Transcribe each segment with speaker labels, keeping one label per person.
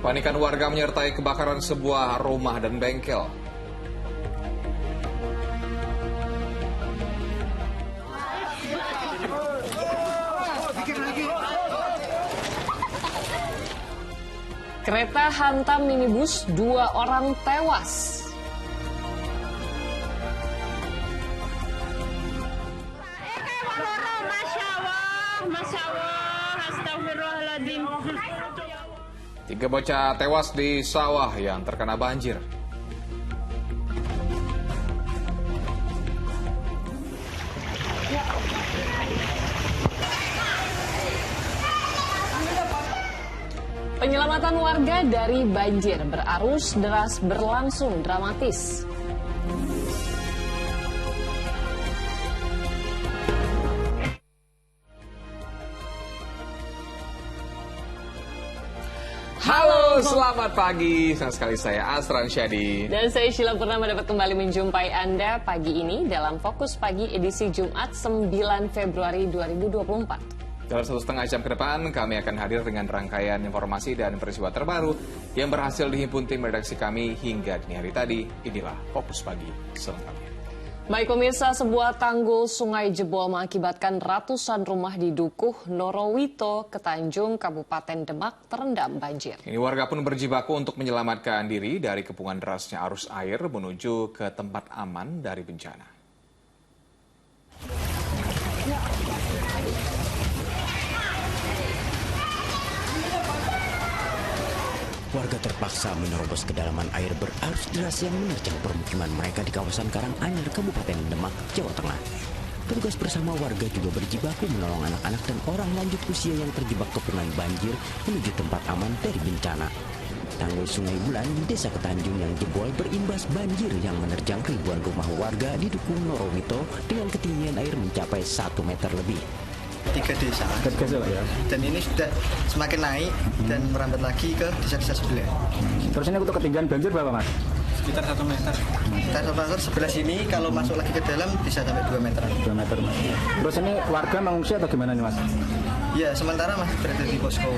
Speaker 1: Kepanikan warga menyertai kebakaran sebuah rumah dan bengkel.
Speaker 2: Kereta hantam minibus, 2 orang tewas.
Speaker 3: Masya Allah, astagfirullahaladzim.
Speaker 1: 3 bocah tewas di sawah yang terkena banjir.
Speaker 2: Penyelamatan warga dari banjir berarus deras berlangsung dramatis.
Speaker 1: Halo, selamat pagi. Senang sekali saya Asran Syadi.
Speaker 2: Dan saya Sheila Purnama dapat kembali menjumpai Anda pagi ini dalam Fokus Pagi edisi Jumat 9 Februari 2024.
Speaker 1: Dalam 1,5 jam ke depan, kami akan hadir dengan rangkaian informasi dan peristiwa terbaru yang berhasil dihimpun tim redaksi kami hingga dini hari tadi. Inilah Fokus Pagi selengkapnya.
Speaker 2: Baik pemirsa, sebuah tanggul sungai jebol mengakibatkan ratusan rumah di Dukuh, Norowito, Ketanjung, Kabupaten Demak terendam banjir.
Speaker 1: Ini warga pun berjibaku untuk menyelamatkan diri dari kepungan derasnya arus air menuju ke tempat aman dari bencana.
Speaker 4: Warga terpaksa menerobos kedalaman air berarus deras yang menerjang permukiman mereka di kawasan Karanganyar, Kabupaten Demak, Jawa Tengah. Petugas bersama warga juga berjibaku menolong anak-anak dan orang lanjut usia yang terjebak kepungan banjir menuju tempat aman dari bencana. Tanggul Sungai Wulan di Desa Ketanjung yang jebol berimbas banjir yang menerjang ribuan rumah warga di Dukuh, Norowito dengan ketinggian air mencapai 1 meter lebih.
Speaker 5: 3 desa,
Speaker 6: ya.
Speaker 5: Dan ini sudah semakin naik dan merambat lagi ke desa-desa sebelah.
Speaker 6: Terus ini untuk ketinggian banjir berapa, Mas?
Speaker 5: Sekitar 1 meter. Sekitar 1 meter sebelah sini, kalau masuk lagi ke dalam bisa sampai 2 meter.
Speaker 6: 2 meter, Mas. Terus ini warga mengungsi atau gimana nih, Mas?
Speaker 5: Ya, sementara masih berada di posko.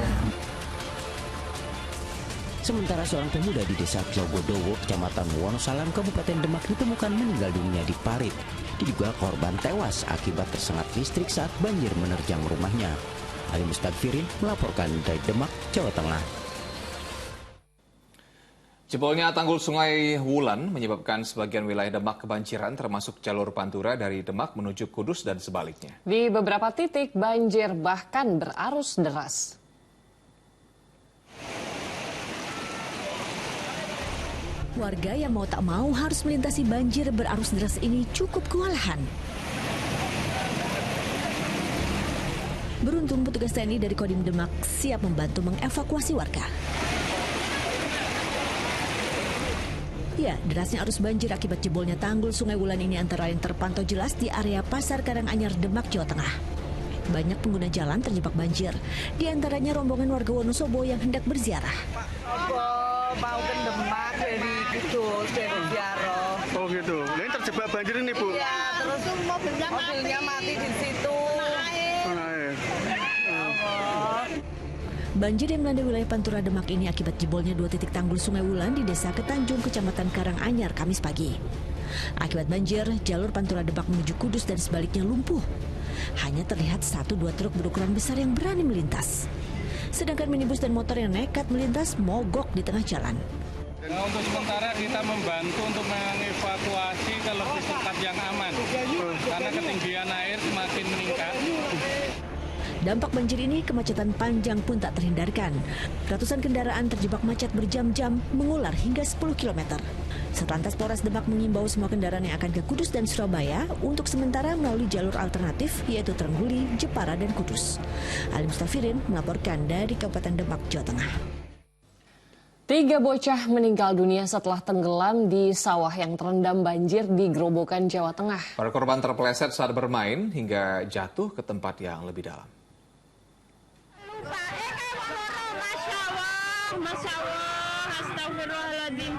Speaker 4: Sementara seorang pemuda di Desa Jogodowo, Kecamatan Wonosalam, Kabupaten Demak ditemukan meninggal dunia di parit. Diduga korban tewas akibat tersengat listrik saat banjir menerjang rumahnya. Ali Mustagfirin melaporkan dari Demak, Jawa Tengah.
Speaker 1: Jebolnya tanggul Sungai Wulan menyebabkan sebagian wilayah Demak kebanjiran termasuk jalur Pantura dari Demak menuju Kudus dan sebaliknya.
Speaker 2: Di beberapa titik banjir bahkan berarus deras.
Speaker 7: Warga yang mau tak mau harus melintasi banjir berarus deras ini cukup kewalahan. Beruntung petugas TNI dari Kodim Demak siap membantu mengevakuasi warga. Ya, derasnya arus banjir akibat jebolnya tanggul Sungai Wulan ini antara lain terpantau jelas di area Pasar Karanganyar, Demak, Jawa Tengah. Banyak pengguna jalan terjebak banjir, di antaranya rombongan warga Wonosobo yang hendak berziarah.
Speaker 8: Mau ke Demak dari Kudus, dari Ziarah.
Speaker 6: Oh gitu. Ini terjebak banjir ini, Bu?
Speaker 8: Iya, terus mobilnya mati di situ.
Speaker 7: Banjir yang melanda wilayah Pantura Demak ini akibat jebolnya 2 titik tanggul Sungai Wulan di Desa Ketanjung, Kecamatan Karanganyar, Kamis pagi. Akibat banjir, jalur Pantura Demak menuju Kudus dan sebaliknya lumpuh. Hanya terlihat 1-2 truk berukuran besar yang berani melintas. Sedangkan minibus dan motor yang nekat melintas mogok di tengah jalan.
Speaker 9: Untuk sementara kita membantu untuk mengevakuasi ke lebih tempat yang aman karena ketinggian air semakin meningkat.
Speaker 7: Dampak banjir ini kemacetan panjang pun tak terhindarkan. Ratusan kendaraan terjebak macet berjam-jam mengular hingga 10 km. Satlantas Polres Demak mengimbau semua kendaraan yang akan ke Kudus dan Surabaya untuk sementara melalui jalur alternatif yaitu Trengguli, Jepara, dan Kudus. Ali Mustafirin melaporkan dari Kabupaten Demak, Jawa Tengah.
Speaker 2: 3 bocah meninggal dunia setelah tenggelam di sawah yang terendam banjir di Grobogan, Jawa Tengah.
Speaker 1: Para korban terpeleset saat bermain hingga jatuh ke tempat yang lebih dalam.
Speaker 3: Masya Allah, astagfirullahaladzim.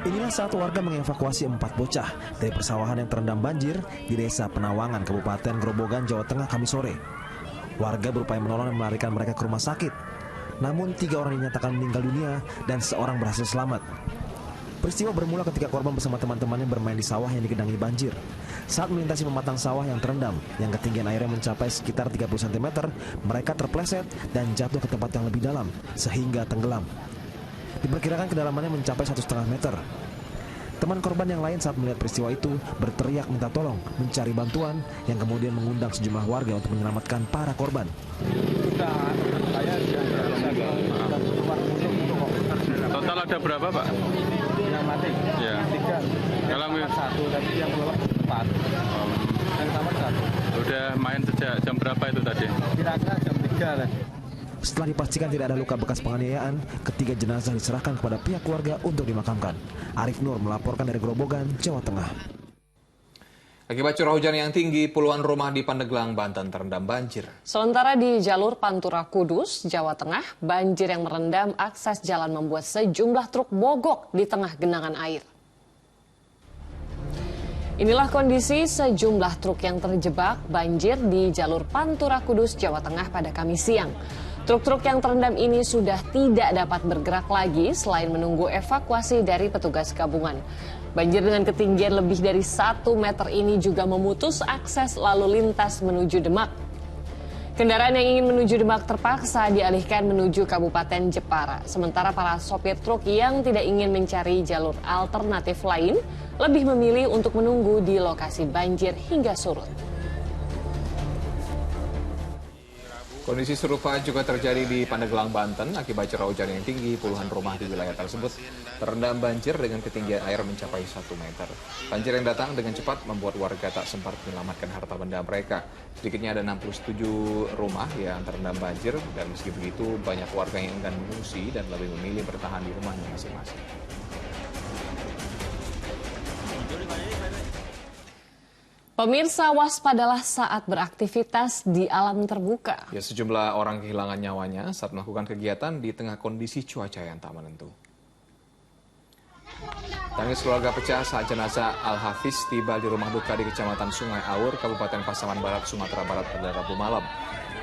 Speaker 10: Inilah saat warga mengevakuasi 4 bocah dari persawahan yang terendam banjir di Desa Penawangan, Kabupaten Grobogan, Jawa Tengah, Kamis sore. Warga berupaya menolong dan melarikan mereka ke rumah sakit. namun 3 orang dinyatakan meninggal dunia dan seorang berhasil selamat. Peristiwa bermula ketika korban bersama teman-temannya bermain di sawah yang digenangi banjir. Saat melintasi pematang sawah yang terendam, yang ketinggian airnya mencapai sekitar 30 cm, mereka terpleset dan jatuh ke tempat yang lebih dalam, sehingga tenggelam. Diperkirakan kedalamannya mencapai 1,5 meter. Teman korban yang lain saat melihat peristiwa itu berteriak minta tolong, mencari bantuan, yang kemudian mengundang sejumlah warga untuk menyelamatkan para korban.
Speaker 9: Total ada berapa, Pak?
Speaker 6: Yang mati?
Speaker 9: Ya.
Speaker 6: 3.
Speaker 9: Dalam
Speaker 6: satu, tapi yang melelep 4. Yang selamat 1.
Speaker 9: Udah main sejak jam berapa itu tadi?
Speaker 6: Kira-kira jam 3 lah.
Speaker 10: Setelah dipastikan tidak ada luka bekas penganiayaan, ketiga jenazah diserahkan kepada pihak keluarga untuk dimakamkan. Arif Nur melaporkan dari Grobogan, Jawa Tengah.
Speaker 1: Akibat curah hujan yang tinggi, puluhan rumah di Pandeglang, Banten terendam banjir.
Speaker 2: Sementara di jalur Pantura Kudus, Jawa Tengah, banjir yang merendam akses jalan membuat sejumlah truk mogok di tengah genangan air. Inilah kondisi sejumlah truk yang terjebak banjir di jalur Pantura Kudus, Jawa Tengah pada Kamis siang. Truk-truk yang terendam ini sudah tidak dapat bergerak lagi selain menunggu evakuasi dari petugas gabungan. Banjir dengan ketinggian lebih dari 1 meter ini juga memutus akses lalu lintas menuju Demak. Kendaraan yang ingin menuju Demak terpaksa dialihkan menuju Kabupaten Jepara. Sementara para sopir truk yang tidak ingin mencari jalur alternatif lain lebih memilih untuk menunggu di lokasi banjir hingga surut.
Speaker 1: Kondisi serupa juga terjadi di Pandeglang, Banten. Akibat curah hujan yang tinggi, puluhan rumah di wilayah tersebut terendam banjir dengan ketinggian air mencapai 1 meter. Banjir yang datang dengan cepat membuat warga tak sempat menyelamatkan harta benda mereka. Sedikitnya ada 67 rumah yang terendam banjir, dan meski begitu banyak warga yang enggan mengungsi dan lebih memilih bertahan di rumahnya masing-masing.
Speaker 2: Pemirsa, waspadalah saat beraktivitas di alam terbuka.
Speaker 1: Ya, sejumlah orang kehilangan nyawanya saat melakukan kegiatan di tengah kondisi cuaca yang tak menentu. Tangis keluarga pecah saat jenazah Al-Hafiz tiba di rumah duka di Kecamatan Sungai Aur, Kabupaten Pasaman Barat, Sumatera Barat pada Rabu malam.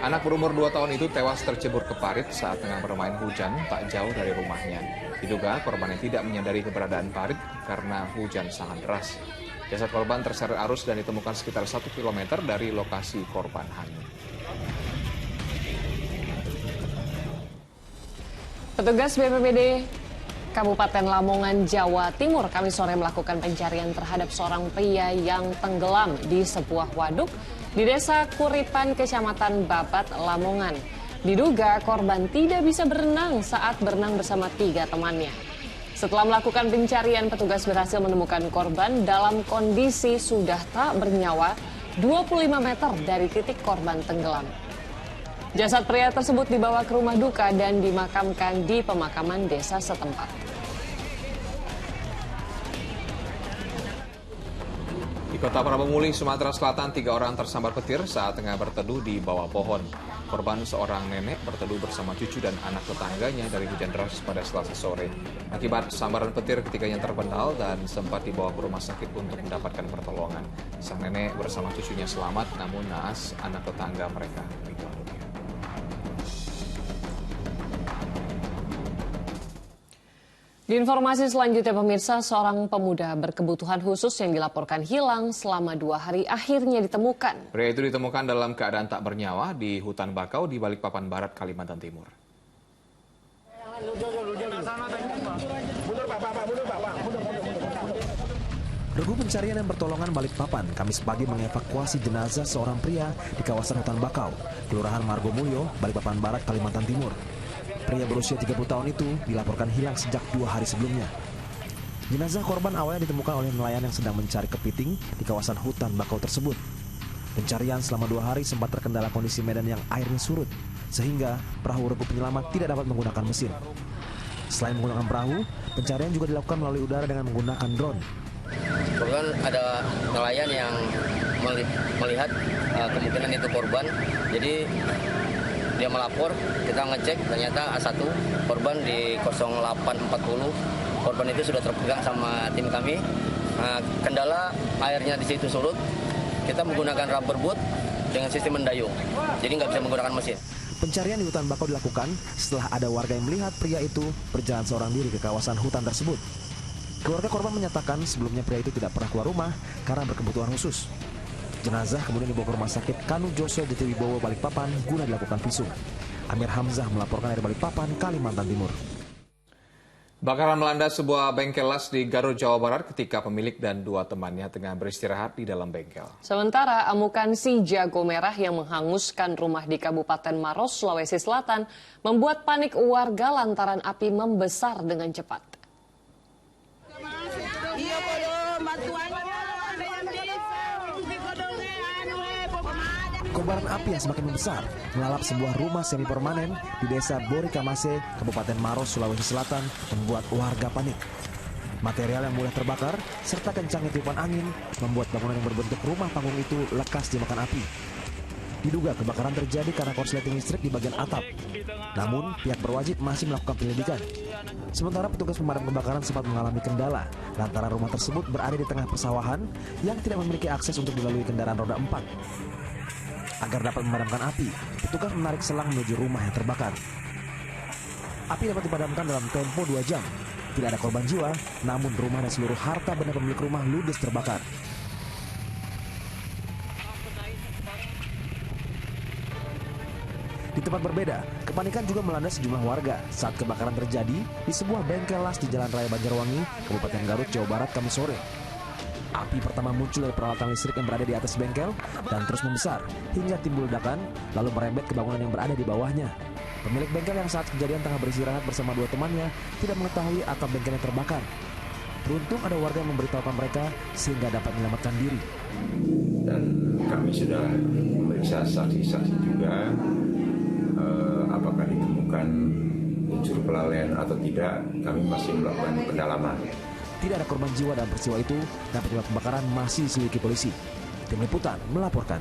Speaker 1: Anak berumur 2 tahun itu tewas tercebur ke parit saat tengah bermain hujan tak jauh dari rumahnya. Diduga korban yang tidak menyadari keberadaan parit karena hujan sangat deras. Jasad korban terseret arus dan ditemukan sekitar 1 km dari lokasi korban hanyut.
Speaker 2: Petugas BPBD Kabupaten Lamongan, Jawa Timur, Kamis sore melakukan pencarian terhadap seorang pria yang tenggelam di sebuah waduk di Desa Kuripan, Kecamatan Babat, Lamongan. Diduga korban tidak bisa berenang saat berenang bersama 3 temannya. Setelah melakukan pencarian, petugas berhasil menemukan korban dalam kondisi sudah tak bernyawa 25 meter dari titik korban tenggelam. Jasad pria tersebut dibawa ke rumah duka dan dimakamkan di pemakaman desa setempat.
Speaker 1: Di Kota Prabamuli, Sumatera Selatan, 3 orang tersambar petir saat tengah berteduh di bawah pohon. Korban seorang nenek berteduh bersama cucu dan anak tetangganya dari hujan deras pada Selasa sore. Akibat sambaran petir, ketiganya terpental dan sempat dibawa ke rumah sakit untuk mendapatkan pertolongan. Sang nenek bersama cucunya selamat, namun naas anak tetangga mereka meninggal dunia.
Speaker 2: Di informasi selanjutnya, pemirsa, seorang pemuda berkebutuhan khusus yang dilaporkan hilang selama 2 hari akhirnya ditemukan.
Speaker 1: Pria itu ditemukan dalam keadaan tak bernyawa di hutan bakau di Balikpapan Barat, Kalimantan Timur.
Speaker 10: Regu pencarian dan pertolongan Balikpapan Kamis pagi mengevakuasi jenazah seorang pria di kawasan hutan bakau, Kelurahan Margomulyo, Balikpapan Barat, Kalimantan Timur. Pria berusia 30 tahun itu dilaporkan hilang sejak 2 hari sebelumnya. Jenazah korban awalnya ditemukan oleh nelayan yang sedang mencari kepiting di kawasan hutan bakau tersebut. Pencarian selama 2 hari sempat terkendala kondisi medan yang airnya surut, sehingga perahu regu penyelamat tidak dapat menggunakan mesin. Selain menggunakan perahu, pencarian juga dilakukan melalui udara dengan menggunakan drone.
Speaker 11: Korban ada nelayan yang melihat kemungkinan itu korban, jadi dia melapor, kita ngecek, ternyata A1 korban di 0840, korban itu sudah terpegang sama tim kami. Kendala airnya di situ surut, kita menggunakan rubber boat dengan sistem mendayung, jadi nggak bisa menggunakan mesin.
Speaker 10: Pencarian di hutan bakau dilakukan setelah ada warga yang melihat pria itu berjalan seorang diri ke kawasan hutan tersebut. Keluarga korban menyatakan sebelumnya pria itu tidak pernah keluar rumah karena berkebutuhan khusus. Jenazah kemudian dibawa ke rumah sakit Kanu Joso Jatiwibowo Balikpapan guna dilakukan visum. Amir Hamzah melaporkan dari Balikpapan, Kalimantan Timur.
Speaker 1: Bakaran melanda sebuah bengkel las di Garut, Jawa Barat ketika pemilik dan 2 temannya tengah beristirahat di dalam bengkel.
Speaker 2: Sementara amukan si jago merah yang menghanguskan rumah di Kabupaten Maros, Sulawesi Selatan membuat panik warga lantaran api membesar dengan cepat.
Speaker 10: Kobaran api yang semakin membesar melalap sebuah rumah semi permanen di Desa Borikamase, Kabupaten Maros, Sulawesi Selatan membuat warga panik. Material yang mudah terbakar serta kencangnya tiupan angin membuat bangunan yang berbentuk rumah panggung itu lekas dimakan api. Diduga kebakaran terjadi karena korsleting listrik di bagian atap. Namun pihak berwajib masih melakukan penyelidikan. Sementara petugas pemadam kebakaran sempat mengalami kendala lantaran rumah tersebut berada di tengah persawahan yang tidak memiliki akses untuk dilalui kendaraan roda 4. Agar dapat memadamkan api, petugas menarik selang menuju rumah yang terbakar. Api dapat dipadamkan dalam tempo 2 jam. Tidak ada korban jiwa, namun rumah dan seluruh harta benda pemilik rumah ludes terbakar. Di tempat berbeda, kepanikan juga melanda sejumlah warga saat kebakaran terjadi di sebuah bengkel las di Jalan Raya Banjarwangi, Kabupaten Garut, Jawa Barat, Kamis sore. Api pertama muncul dari peralatan listrik yang berada di atas bengkel dan terus membesar hingga timbul ledakan lalu merembet ke bangunan yang berada di bawahnya. Pemilik bengkel yang saat kejadian tengah beristirahat bersama 2 temannya tidak mengetahui atap bengkelnya terbakar. Beruntung ada warga yang memberitahukan mereka sehingga dapat menyelamatkan diri.
Speaker 12: Dan kami sudah memeriksa saksi-saksi juga apakah ditemukan unsur kelalaian atau tidak, kami masih melakukan pendalaman.
Speaker 10: Tidak ada korban jiwa dalam peristiwa itu dan penyebab kebakaran masih diselidiki polisi. Tim Liputan melaporkan.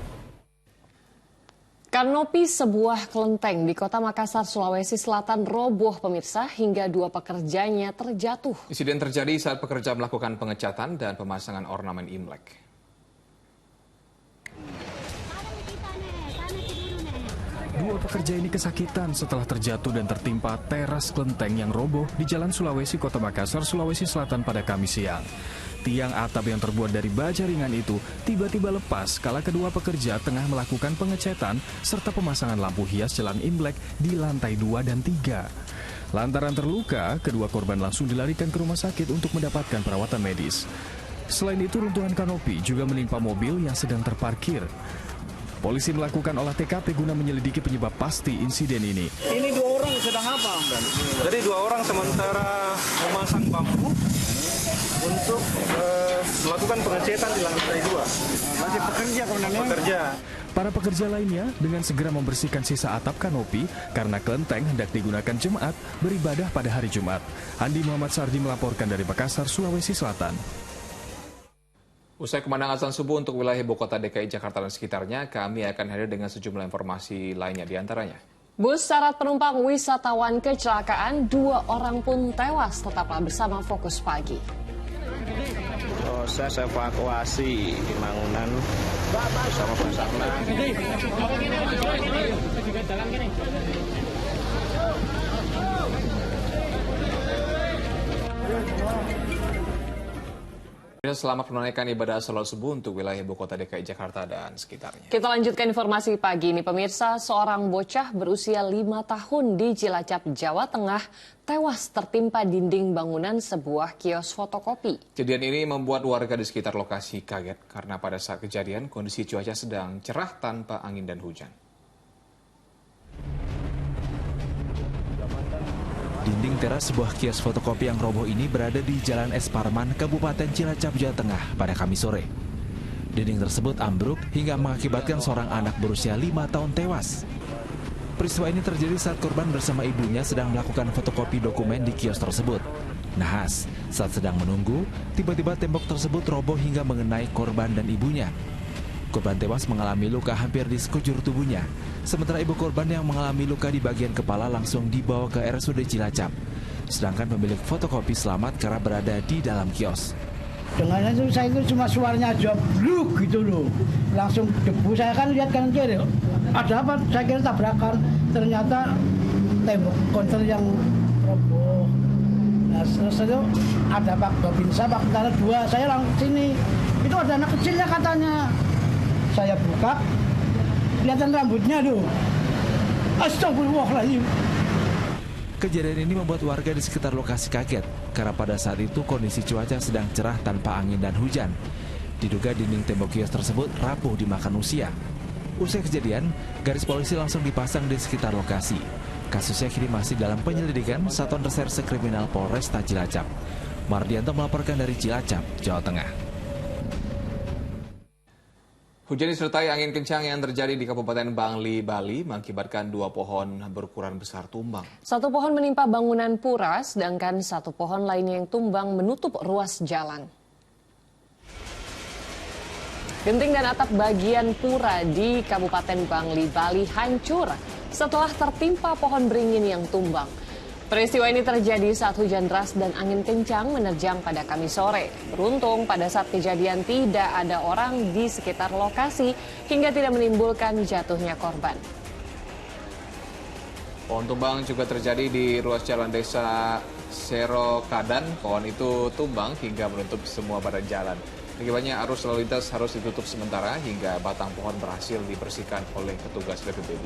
Speaker 2: Kanopi sebuah kelenteng di Kota Makassar, Sulawesi Selatan roboh pemirsa hingga 2 pekerjanya terjatuh.
Speaker 1: Insiden terjadi saat pekerja melakukan pengecatan dan pemasangan ornamen Imlek.
Speaker 13: 2 pekerja ini kesakitan setelah terjatuh dan tertimpa teras kelenteng yang roboh di Jalan Sulawesi, Kota Makassar, Sulawesi Selatan pada Kamis siang. Tiang atap yang terbuat dari baja ringan itu tiba-tiba lepas kala kedua pekerja tengah melakukan pengecatan serta pemasangan lampu hias Jalan Imlek di lantai 2 dan 3. Lantaran terluka, kedua korban langsung dilarikan ke rumah sakit untuk mendapatkan perawatan medis. Selain itu, runtuhan kanopi juga menimpa mobil yang sedang terparkir. Polisi melakukan olah TKP guna menyelidiki penyebab pasti insiden ini.
Speaker 9: Ini 2 orang sedang apa? Jadi 2 orang sementara memasang bambu untuk melakukan pengecetan di lantai 2. Masih pekerja komandannya? Pekerja.
Speaker 13: Para pekerja lainnya dengan segera membersihkan sisa atap kanopi karena kelenteng hendak digunakan jemaat beribadah pada hari Jumat. Andi Muhammad Sardi melaporkan dari Makassar, Sulawesi Selatan.
Speaker 1: Usai kumandang azan subuh untuk wilayah ibu kota DKI Jakarta dan sekitarnya, kami akan hadir dengan sejumlah informasi lainnya diantaranya.
Speaker 2: Bus syarat penumpang wisatawan kecelakaan, 2 orang pun tewas. Tetaplah bersama Fokus Pagi.
Speaker 14: Proses evakuasi bangunan bersama Basarnas.
Speaker 1: Selamat menunaikan ibadah salat subuh untuk wilayah ibu kota DKI Jakarta dan sekitarnya.
Speaker 2: Kita lanjutkan informasi pagi ini pemirsa. Seorang bocah berusia 5 tahun di Cilacap, Jawa Tengah tewas tertimpa dinding bangunan sebuah kios fotokopi.
Speaker 1: Kejadian ini membuat warga di sekitar lokasi kaget karena pada saat kejadian kondisi cuaca sedang cerah tanpa angin dan hujan.
Speaker 15: Dinding teras sebuah kios fotokopi yang roboh ini berada di Jalan Es Parman, Kabupaten Cilacap, Jawa Tengah pada Kamis sore. Dinding tersebut ambruk hingga mengakibatkan seorang anak berusia 5 tahun tewas. Peristiwa ini terjadi saat korban bersama ibunya sedang melakukan fotokopi dokumen di kios tersebut. Nahas, saat sedang menunggu, tiba-tiba tembok tersebut roboh hingga mengenai korban dan ibunya. Korban tewas mengalami luka hampir di sekujur tubuhnya. Sementara ibu korban yang mengalami luka di bagian kepala langsung dibawa ke RSUD Cilacap. Sedangkan pemilik fotokopi selamat karena berada di dalam kios.
Speaker 16: Dengannya itu saya itu cuma suaranya aja bluk gitu loh. Langsung debu, saya kan lihat kanan kiri. Ada apa? Saya kira tabrakan. Ternyata tembok konter yang roboh. Nah, terus itu ada Pak Babinsa, Pak Tentara 2. Saya langsung sini. Itu ada anak kecilnya katanya. Saya buka, kelihatan rambutnya tuh. Astagfirullahaladzim.
Speaker 15: Kejadian ini membuat warga di sekitar lokasi kaget karena pada saat itu kondisi cuaca sedang cerah tanpa angin dan hujan. Diduga dinding tembok kios tersebut rapuh dimakan usia. Usai kejadian, garis polisi langsung dipasang di sekitar lokasi. Kasusnya kini masih dalam penyelidikan Satuan Reserse Kriminal Polresta Cilacap. Mardianto melaporkan dari Cilacap, Jawa Tengah.
Speaker 1: Hujan disertai angin kencang yang terjadi di Kabupaten Bangli, Bali mengakibatkan 2 pohon berukuran besar tumbang.
Speaker 2: 1 pohon menimpa bangunan pura, sedangkan 1 pohon lainnya yang tumbang menutup ruas jalan. Genting dan atap bagian pura di Kabupaten Bangli, Bali hancur setelah tertimpa pohon beringin yang tumbang. Peristiwa ini terjadi saat hujan deras dan angin kencang menerjang pada Kamis sore. Beruntung pada saat kejadian tidak ada orang di sekitar lokasi hingga tidak menimbulkan jatuhnya korban.
Speaker 1: Pohon tumbang juga terjadi di ruas jalan desa Serokadan. Pohon itu tumbang hingga menutup semua badan jalan. Akibatnya arus lalu lintas harus ditutup sementara hingga batang pohon berhasil dibersihkan oleh petugas BPBD.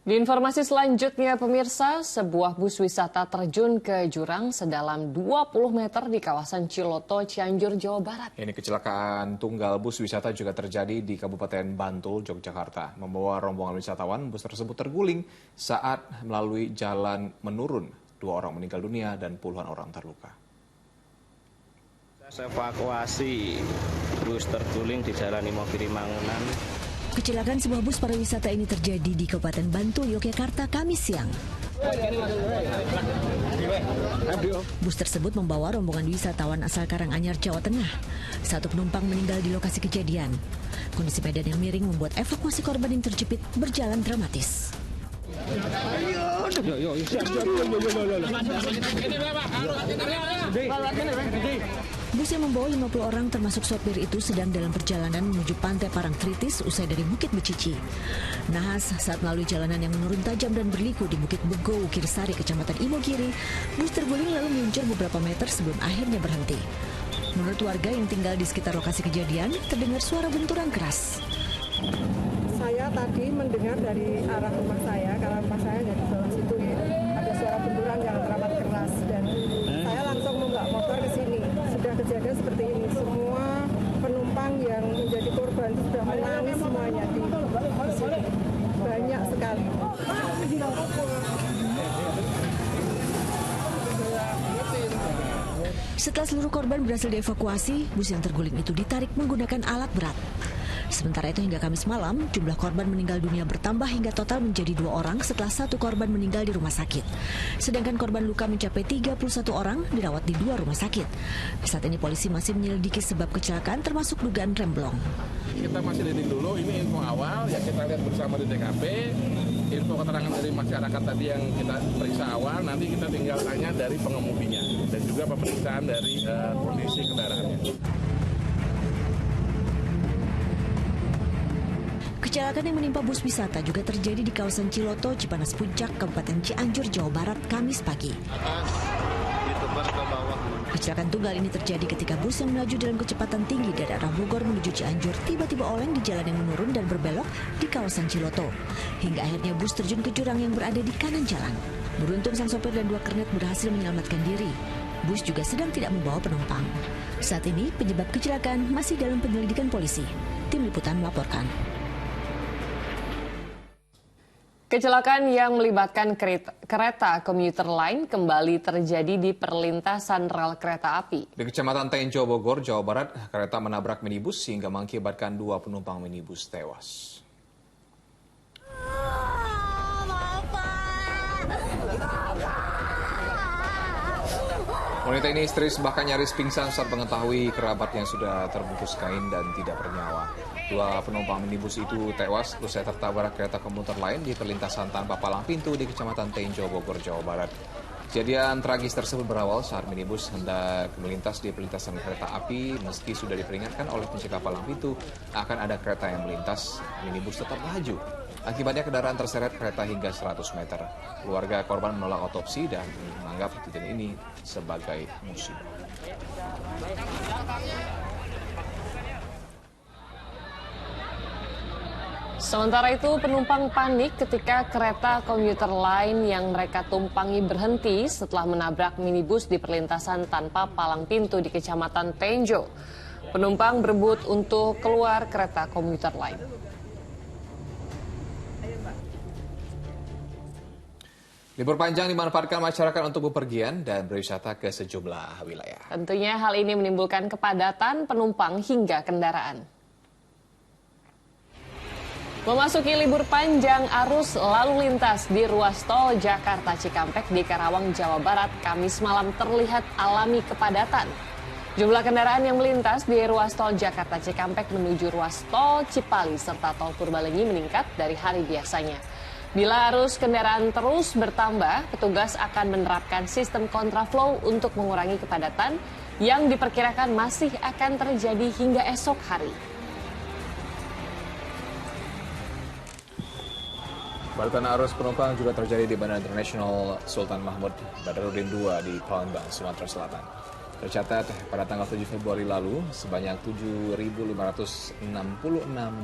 Speaker 2: Di informasi selanjutnya, pemirsa, sebuah bus wisata terjun ke jurang sedalam 20 meter di kawasan Ciloto, Cianjur, Jawa Barat.
Speaker 1: Ini kecelakaan tunggal bus wisata juga terjadi di Kabupaten Bantul, Yogyakarta. Membawa rombongan wisatawan, bus tersebut terguling saat melalui jalan menurun. 2 orang meninggal dunia dan puluhan orang terluka.
Speaker 14: Evakuasi bus terguling di Jalan Imogiri Mangunan.
Speaker 7: Kecelakaan sebuah bus pariwisata ini terjadi di Kabupaten Bantul, Yogyakarta, Kamis siang. Bus tersebut membawa rombongan wisatawan asal Karanganyar, Jawa Tengah. 1 penumpang meninggal di lokasi kejadian. Kondisi medan yang miring membuat evakuasi korban yang terjepit berjalan dramatis. Bus yang membawa 50 orang termasuk sopir itu sedang dalam perjalanan menuju pantai Parangtritis usai dari Bukit Becici. Nahas saat melalui jalanan yang menurun tajam dan berliku di Bukit Bego, Ukirsari, Kecamatan Imogiri, bus terguling lalu meluncur beberapa meter sebelum akhirnya berhenti. Menurut warga yang tinggal di sekitar lokasi kejadian, terdengar suara benturan keras.
Speaker 17: Saya tadi mendengar dari arah rumah saya, karena rumah saya dari bawah situ, ada suara benturan yang teramat keras dan saya langsung membawa motor ke sini. Sudah kejadian seperti ini, semua penumpang yang menjadi korban sudah menangis semuanya di sini. Banyak sekali.
Speaker 7: Setelah seluruh korban berhasil dievakuasi, bus yang terguling itu ditarik menggunakan alat berat. Sementara itu hingga Kamis malam, jumlah korban meninggal dunia bertambah hingga total menjadi 2 orang setelah 1 korban meninggal di rumah sakit. Sedangkan korban luka mencapai 31 orang dirawat di 2 rumah sakit. Saat ini polisi masih menyelidiki sebab kecelakaan termasuk dugaan remblong.
Speaker 18: Kita masih lidik dulu, ini info awal yang kita lihat bersama di TKP. Info keterangan dari masyarakat tadi yang kita periksa awal, nanti kita tinggal tanya dari pengemudinya dan juga pemeriksaan dari kondisi kendaraannya.
Speaker 7: Kecelakaan yang menimpa bus wisata juga terjadi di kawasan Ciloto, Cipanas Puncak, Kabupaten Cianjur, Jawa Barat, Kamis pagi. Kecelakaan tunggal ini terjadi ketika bus yang melaju dalam kecepatan tinggi dari arah Bogor menuju Cianjur tiba-tiba oleng di jalan yang menurun dan berbelok di kawasan Ciloto. Hingga akhirnya bus terjun ke jurang yang berada di kanan jalan. Beruntung sang sopir dan 2 kernet berhasil menyelamatkan diri. Bus juga sedang tidak membawa penumpang. Saat ini penyebab kecelakaan masih dalam penyelidikan polisi. Tim Liputan melaporkan.
Speaker 2: Kecelakaan yang melibatkan kereta komuter lain kembali terjadi di perlintasan rel kereta api.
Speaker 1: Di Kecamatan Tenjo, Bogor, Jawa Barat, kereta menabrak minibus hingga mengakibatkan 2 penumpang minibus tewas. Wanita ini histeris bahkan nyaris pingsan saat mengetahui kerabatnya sudah terbungkus kain dan tidak bernyawa. 2 penumpang minibus itu tewas usai tertabrak kereta komuter lain di perlintasan tanpa palang pintu di Kecamatan Tenjo, Bogor, Jawa Barat. Kejadian tragis tersebut berawal saat minibus hendak melintas di perlintasan kereta api. Meski sudah diperingatkan oleh pencegah palang pintu akan ada kereta yang melintas, minibus tetap laju. Akibatnya kendaraan terseret kereta hingga 100 meter. Keluarga korban menolak otopsi dan menganggap kejadian ini sebagai musibah.
Speaker 2: Sementara itu, penumpang panik ketika kereta komuter lain yang mereka tumpangi berhenti setelah menabrak minibus di perlintasan tanpa palang pintu di Kecamatan Tenjo. Penumpang berebut untuk keluar kereta komuter lain.
Speaker 1: Libur panjang dimanfaatkan masyarakat untuk bepergian dan berwisata ke sejumlah wilayah.
Speaker 2: Tentunya hal ini menimbulkan kepadatan penumpang hingga kendaraan. Memasuki libur panjang, arus lalu lintas di ruas tol Jakarta Cikampek di Karawang, Jawa Barat, Kamis malam terlihat alami kepadatan. Jumlah kendaraan yang melintas di ruas tol Jakarta Cikampek menuju ruas tol Cipali serta tol Purbalenyi meningkat dari hari biasanya. Bila arus kendaraan terus bertambah, petugas akan menerapkan sistem kontraflow untuk mengurangi kepadatan yang diperkirakan masih akan terjadi hingga esok hari.
Speaker 1: Kepadatan arus penumpang juga terjadi di Bandara Internasional Sultan Mahmud Badarudin II di Palembang, Sumatera Selatan. Tercatat pada tanggal 7 Februari lalu, sebanyak 7.566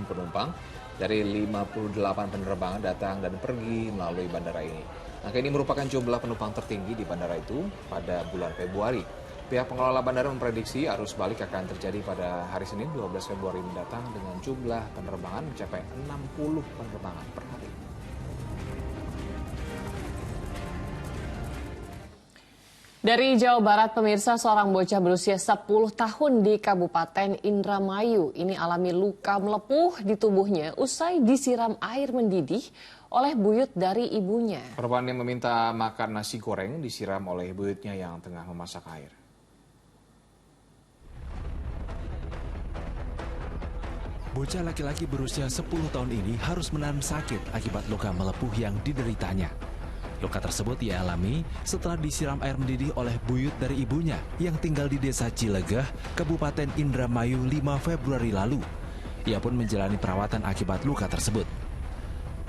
Speaker 1: penumpang dari 58 penerbangan datang dan pergi melalui bandara ini. Angka ini merupakan jumlah penumpang tertinggi di bandara itu pada bulan Februari. Pihak pengelola bandara memprediksi arus balik akan terjadi pada hari Senin 12 Februari mendatang dengan jumlah penerbangan mencapai 60 penerbangan per hari.
Speaker 2: Dari Jawa Barat, pemirsa, seorang bocah berusia 10 tahun di Kabupaten Indramayu ini alami luka melepuh di tubuhnya usai disiram air mendidih oleh buyut dari ibunya.
Speaker 1: Korban yang meminta makan nasi goreng disiram oleh buyutnya yang tengah memasak air.
Speaker 15: Bocah laki-laki berusia 10 tahun ini harus menahan sakit akibat luka melepuh yang dideritanya. Luka tersebut ia alami setelah disiram air mendidih oleh buyut dari ibunya yang tinggal di Desa Cilegah, Kabupaten Indramayu 5 Februari lalu. Ia pun menjalani perawatan akibat luka tersebut.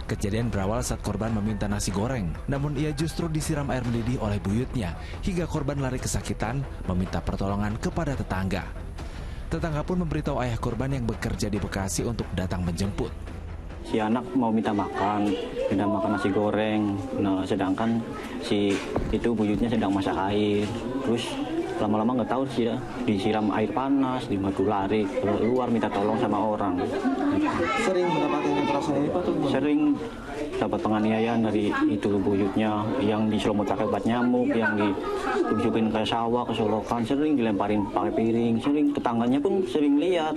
Speaker 15: Kejadian berawal saat korban meminta nasi goreng, namun ia justru disiram air mendidih oleh buyutnya hingga korban lari kesakitan meminta pertolongan kepada tetangga. Tetangga pun memberitahu ayah korban yang bekerja di Bekasi untuk datang menjemput.
Speaker 14: Si anak mau minta makan nasi goreng. Nah, sedangkan si itu buyutnya sedang masak air. Terus lama-lama nggak tahu sih, disiram air panas, dimadu lari keluar minta tolong sama orang.
Speaker 5: Sering mendapatkan kekerasan ini Pak?
Speaker 14: Sering dapat penganiayaan dari itu buyutnya, yang diselumut pakai obat nyamuk, yang ditunjukin ke sawah, ke solokan, sering dilemparin pakai piring, sering tetangganya pun sering lihat.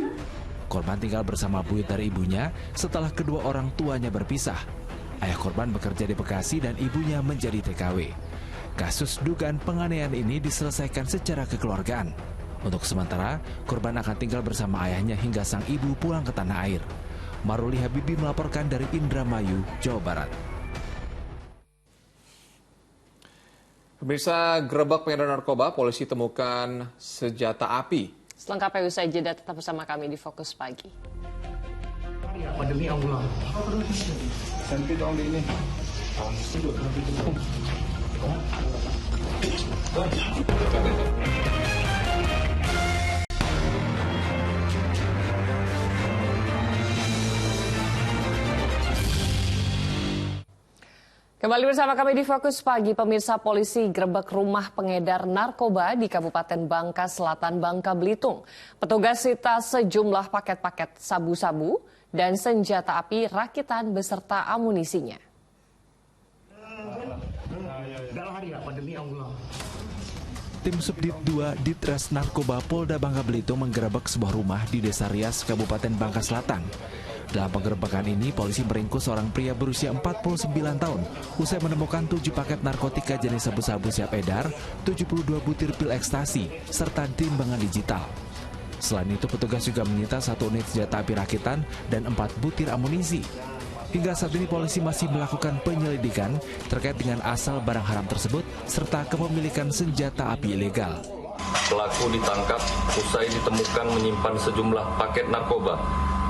Speaker 15: Korban tinggal bersama buyut dari ibunya setelah kedua orang tuanya berpisah. Ayah korban bekerja di Bekasi dan ibunya menjadi TKW. Kasus dugaan penganiayaan ini diselesaikan secara kekeluargaan. Untuk sementara, korban akan tinggal bersama ayahnya hingga sang ibu pulang ke tanah air. Maruli Habibi melaporkan dari Indramayu, Jawa Barat.
Speaker 1: Pemirsa, gerebek pengedar narkoba, polisi temukan senjata api.
Speaker 2: Selengkapnya usai jeda, tetap bersama kami di Fokus Pagi.
Speaker 16: Demi Allah.
Speaker 18: Sampai tahun ini.
Speaker 2: Kembali bersama kami di Fokus Pagi, pemirsa. Polisi gerebek rumah pengedar narkoba di Kabupaten Bangka Selatan, Bangka Belitung. Petugas sita sejumlah paket-paket sabu-sabu dan senjata api rakitan beserta amunisinya.
Speaker 15: Tim Subdit 2 Ditres Narkoba Polda Bangka Belitung menggerebek sebuah rumah di Desa Rias, Kabupaten Bangka Selatan. Dalam penggerebekan ini, polisi meringkus seorang pria berusia 49 tahun usai menemukan 7 paket narkotika jenis sabu-sabu siap edar, 72 butir pil ekstasi, serta timbangan digital. Selain itu, petugas juga menyita 1 unit senjata api rakitan dan 4 butir amunisi. Hingga saat ini polisi masih melakukan penyelidikan terkait dengan asal barang haram tersebut serta kepemilikan senjata api ilegal.
Speaker 19: Pelaku ditangkap usai ditemukan menyimpan sejumlah paket narkoba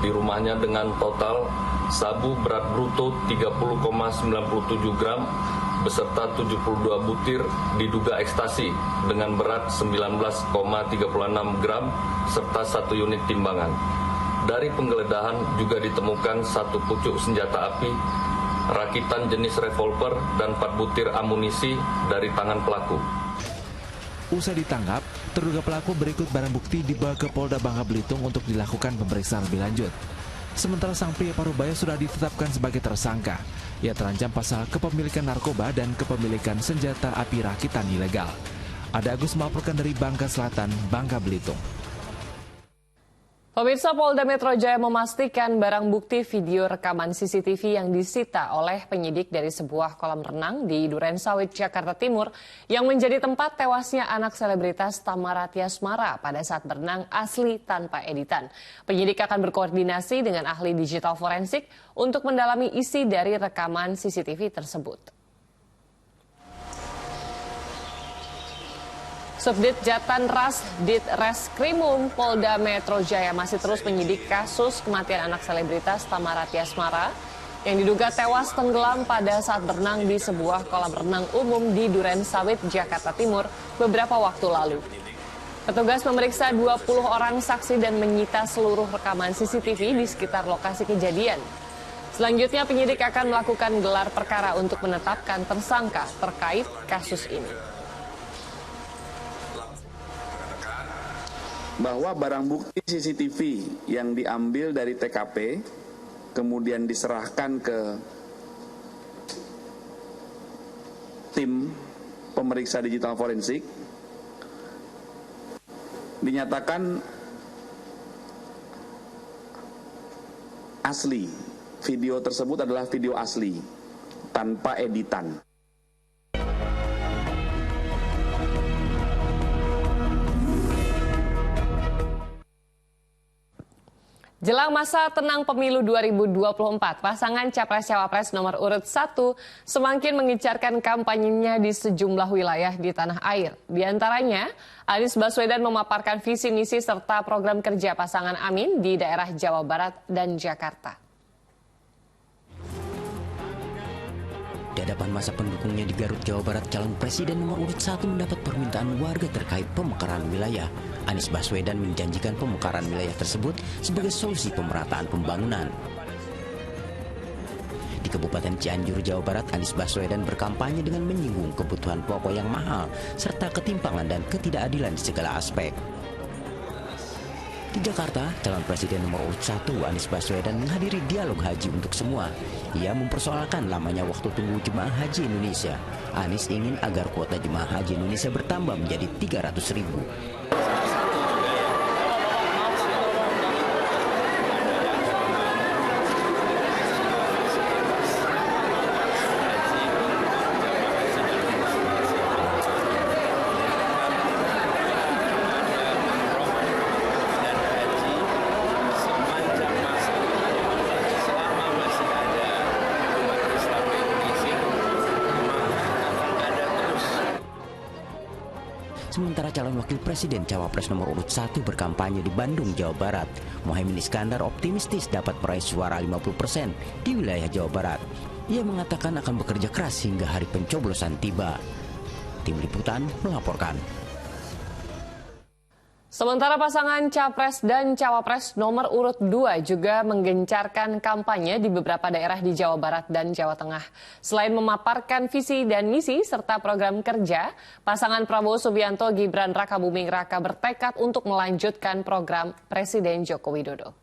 Speaker 19: di rumahnya dengan total sabu berat bruto 30,97 gram beserta 72 butir diduga ekstasi dengan berat 19,36 gram serta 1 unit timbangan. Dari penggeledahan juga ditemukan 1 pucuk senjata api, rakitan jenis revolver, dan 4 butir amunisi dari tangan pelaku.
Speaker 15: Usai ditangkap, terduga pelaku berikut barang bukti dibawa ke Polda Bangka Belitung untuk dilakukan pemeriksaan lebih lanjut. Sementara sang pria Parubaya sudah ditetapkan sebagai tersangka. Ia terancam pasal kepemilikan narkoba dan kepemilikan senjata api rakitan ilegal. Ada Agus melaporkan dari Bangka Selatan, Bangka Belitung.
Speaker 2: Pemirsa, Polda Metro Jaya memastikan barang bukti video rekaman CCTV yang disita oleh penyidik dari sebuah kolam renang di Durensawit, Jakarta Timur yang menjadi tempat tewasnya anak selebritas Tamara Tiasmara pada saat berenang asli tanpa editan. Penyidik akan berkoordinasi dengan ahli digital forensik untuk mendalami isi dari rekaman CCTV tersebut. Subdit Jatan Ras Ditreskrimum Polda Metro Jaya masih terus menyidik kasus kematian anak selebritas Tamara Tiasmara yang diduga tewas tenggelam pada saat berenang di sebuah kolam renang umum di Durensawit, Jakarta Timur beberapa waktu lalu. Petugas memeriksa 20 orang saksi dan menyita seluruh rekaman CCTV di sekitar lokasi kejadian. Selanjutnya penyidik akan melakukan gelar perkara untuk menetapkan tersangka terkait kasus ini.
Speaker 20: Bahwa barang bukti CCTV yang diambil dari TKP kemudian diserahkan ke tim pemeriksa digital forensik dinyatakan asli. Video tersebut adalah video asli tanpa editan.
Speaker 2: Jelang masa tenang pemilu 2024, pasangan Capres-Cawapres nomor urut 1 semakin mengencarkan kampanyenya di sejumlah wilayah di tanah air. Di antaranya, Anies Baswedan memaparkan visi misi serta program kerja pasangan Amin di daerah Jawa Barat dan Jakarta.
Speaker 4: Di hadapan masa pendukungnya di Garut, Jawa Barat, calon presiden nomor urut 1 mendapat permintaan warga terkait pemekaran wilayah. Anies Baswedan menjanjikan pemekaran wilayah tersebut sebagai solusi pemerataan pembangunan. Di Kabupaten Cianjur, Jawa Barat, Anies Baswedan berkampanye dengan menyinggung kebutuhan pokok yang mahal serta ketimpangan dan ketidakadilan di segala aspek. Di Jakarta, calon presiden nomor urut 1 Anies Baswedan menghadiri dialog haji untuk semua. Ia mempersoalkan lamanya waktu tunggu jemaah haji Indonesia. Anies ingin agar kuota jemaah haji Indonesia bertambah menjadi 300.000. Sementara calon wakil presiden Cawapres nomor urut 1 berkampanye di Bandung, Jawa Barat. Muhaimin Iskandar optimistis dapat meraih suara 50% di wilayah Jawa Barat. Ia mengatakan akan bekerja keras hingga hari pencoblosan tiba. Tim Liputan melaporkan.
Speaker 2: Sementara pasangan Capres dan Cawapres nomor urut 2 juga menggencarkan kampanye di beberapa daerah di Jawa Barat dan Jawa Tengah. Selain memaparkan visi dan misi serta program kerja, pasangan Prabowo Subianto Gibran Rakabuming Raka bertekad untuk melanjutkan program Presiden Joko Widodo.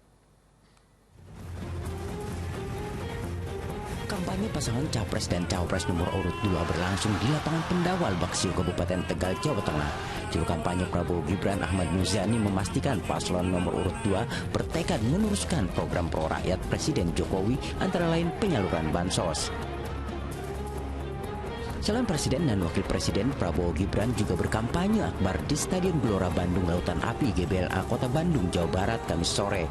Speaker 4: Kampanye pasangan Capres dan Cawapres nomor urut 2 berlangsung di lapangan Pendawal, Baksio, Kabupaten Tegal, Jawa Tengah. Juru kampanye Prabowo Gibran Ahmad Muzani memastikan paslon nomor urut 2 bertekad meneruskan program pro rakyat Presiden Jokowi antara lain penyaluran bansos. Calon Presiden dan Wakil Presiden Prabowo Gibran juga berkampanye akbar di Stadion Gelora Bandung Lautan Api GBLA Kota Bandung, Jawa Barat, Kamis sore.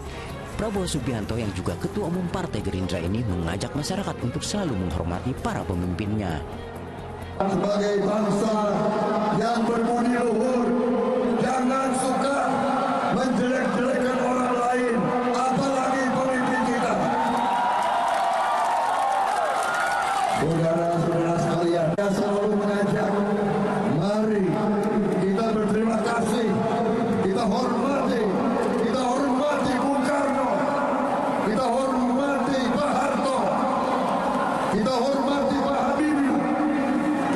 Speaker 4: Prabowo Subianto yang juga Ketua Umum Partai Gerindra ini mengajak masyarakat untuk selalu menghormati para pemimpinnya.
Speaker 21: Sebagai bangsa yang berbudi luhur, jangan suka menjelek-jelekan orang lain, apalagi pemimpin kita. Saudara-saudara sekalian, saya selalu mengajak, mari kita berterima kasih, kita hormati Bung Karno, kita hormati Pak Harto, kita hormati Pak Habibie,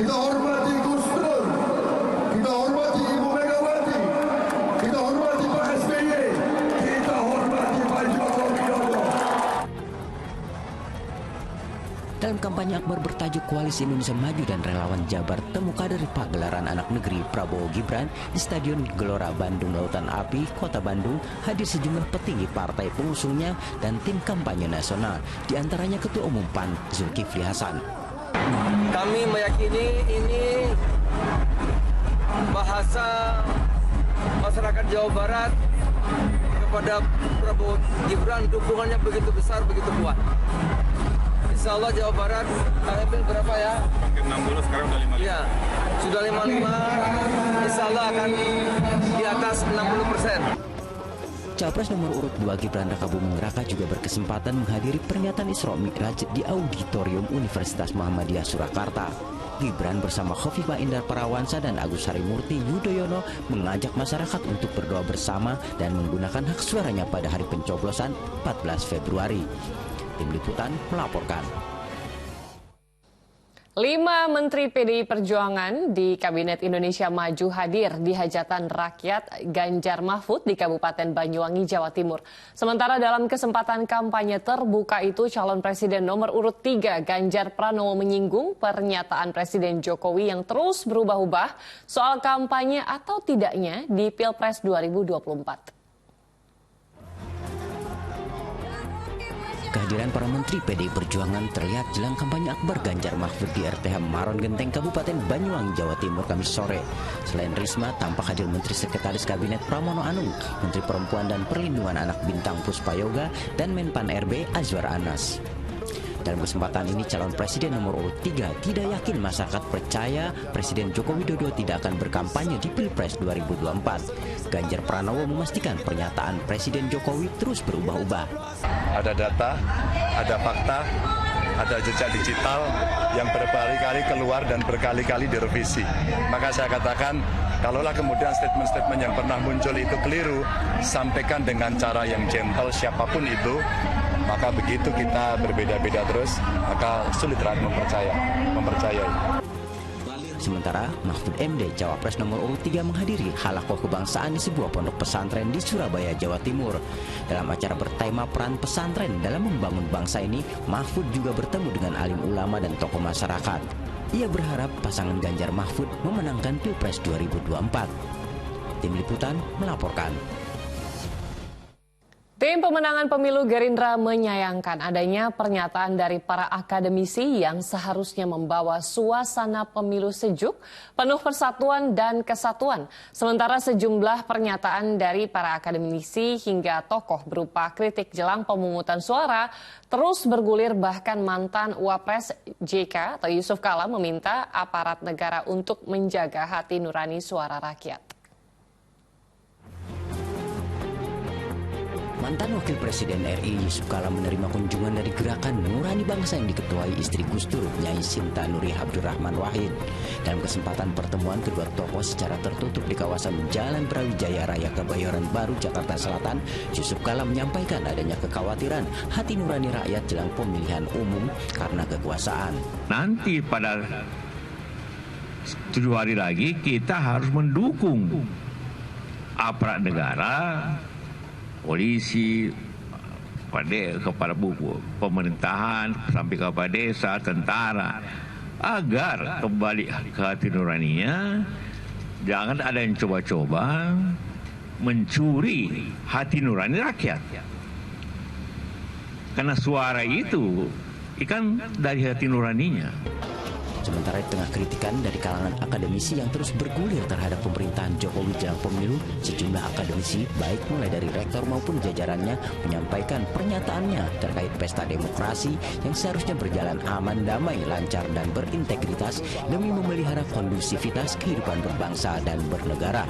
Speaker 21: kita hormati Gus Dur, kita hormati Ibu Megawati, kita hormati Pak SBY, kita hormati Pak Joko Widodo.
Speaker 4: Dalam kampanye akbar bertajuk Koalisi Indonesia Maju dan Relawan Jabar Temu Kader Pagelaran Anak Negeri Prabowo Gibran di Stadion Gelora Bandung Lautan Api, Kota Bandung, hadir sejumlah petinggi partai pengusungnya dan tim kampanye nasional, diantaranya Ketua Umum PAN Zulkifli Hasan.
Speaker 22: Kami meyakini ini bahasa masyarakat Jawa Barat kepada Prabowo Gibran, dukungannya begitu besar, begitu kuat. Insya Allah Jawa Barat, Kang Emil berapa ya?
Speaker 23: Mungkin 60, sekarang udah 55.
Speaker 22: Iya, sudah 55, insya Allah akan di atas 60%.
Speaker 4: Capres nomor urut 2 Gibran Rakabuming Raka juga berkesempatan menghadiri pernyataan Isra Mi'raj di Auditorium Universitas Muhammadiyah Surakarta. Gibran bersama Khofifah Indar Parawansa dan Agus Harimurti Yudhoyono mengajak masyarakat untuk berdoa bersama dan menggunakan hak suaranya pada hari pencoblosan 14 Februari. Tim Liputan melaporkan.
Speaker 2: 5 Menteri PDI Perjuangan di Kabinet Indonesia Maju hadir di hajatan rakyat Ganjar Mahfud di Kabupaten Banyuwangi, Jawa Timur. Sementara dalam kesempatan kampanye terbuka itu, calon presiden nomor urut 3 Ganjar Pranowo menyinggung pernyataan Presiden Jokowi yang terus berubah-ubah soal kampanye atau tidaknya di Pilpres 2024.
Speaker 4: Kehadiran para menteri PDI Perjuangan terlihat jelang kampanye akbar Ganjar Mahfud di RTH Maron Genteng, Kabupaten Banyuwangi, Jawa Timur, Kamis sore. Selain Risma, tampak hadir Menteri Sekretaris Kabinet Pramono Anung, Menteri Perempuan dan Perlindungan Anak Bintang Puspayoga, dan Menpan RB Azwar Anas. Dalam kesempatan ini, calon presiden nomor urut 3 tidak yakin masyarakat percaya Presiden Joko Widodo tidak akan berkampanye di Pilpres 2024. Ganjar Pranowo memastikan pernyataan Presiden Jokowi terus berubah-ubah.
Speaker 21: Ada data, ada fakta, ada jejak digital yang berkali-kali keluar dan berkali-kali direvisi. Maka saya katakan, kalaulah kemudian statement-statement yang pernah muncul itu keliru, sampaikan dengan cara yang gentle siapapun itu, maka begitu kita berbeda-beda terus, maka sulit mempercayai.
Speaker 4: Sementara Mahfud MD, Cawapres nomor urut 3 menghadiri halaqah kebangsaan di sebuah pondok pesantren di Surabaya, Jawa Timur. Dalam acara bertema peran pesantren dalam membangun bangsa ini, Mahfud juga bertemu dengan alim ulama dan tokoh masyarakat. Ia berharap pasangan Ganjar Mahfud memenangkan Pilpres 2024. Tim Liputan melaporkan.
Speaker 2: Tim pemenangan pemilu Gerindra menyayangkan adanya pernyataan dari para akademisi yang seharusnya membawa suasana pemilu sejuk, penuh persatuan dan kesatuan. Sementara sejumlah pernyataan dari para akademisi hingga tokoh berupa kritik jelang pemungutan suara terus bergulir, bahkan mantan Wapres JK atau Yusuf Kala meminta aparat negara untuk menjaga hati nurani suara rakyat.
Speaker 4: Mantan Wakil Presiden RI Yusuf Kala menerima kunjungan dari Gerakan Nurani Bangsa yang diketuai istri Gus Dur, Nyai Sinta Nurih Abdurrahman Wahid. Dalam kesempatan pertemuan kedua tokoh secara tertutup di kawasan Jalan Brawijaya Raya Kebayoran Baru, Jakarta Selatan, Yusuf Kala menyampaikan adanya kekhawatiran hati nurani rakyat jelang pemilihan umum karena kekuasaan.
Speaker 24: Nanti pada 7 hari lagi kita harus mendukung aparat negara, polisi, kepala pemerintahan, sampai kepada desa, tentara, agar kembali ke hati nuraninya. Jangan ada yang coba-coba mencuri hati nurani rakyat. Karena suara itu kan dari hati nuraninya.
Speaker 4: Sementara di tengah kritikan dari kalangan akademisi yang terus bergulir terhadap pemerintahan Jokowi jelang pemilu, sejumlah akademisi, baik mulai dari rektor maupun jajarannya, menyampaikan pernyataannya terkait pesta demokrasi yang seharusnya berjalan aman, damai, lancar, dan berintegritas demi memelihara kondusivitas kehidupan berbangsa dan bernegara.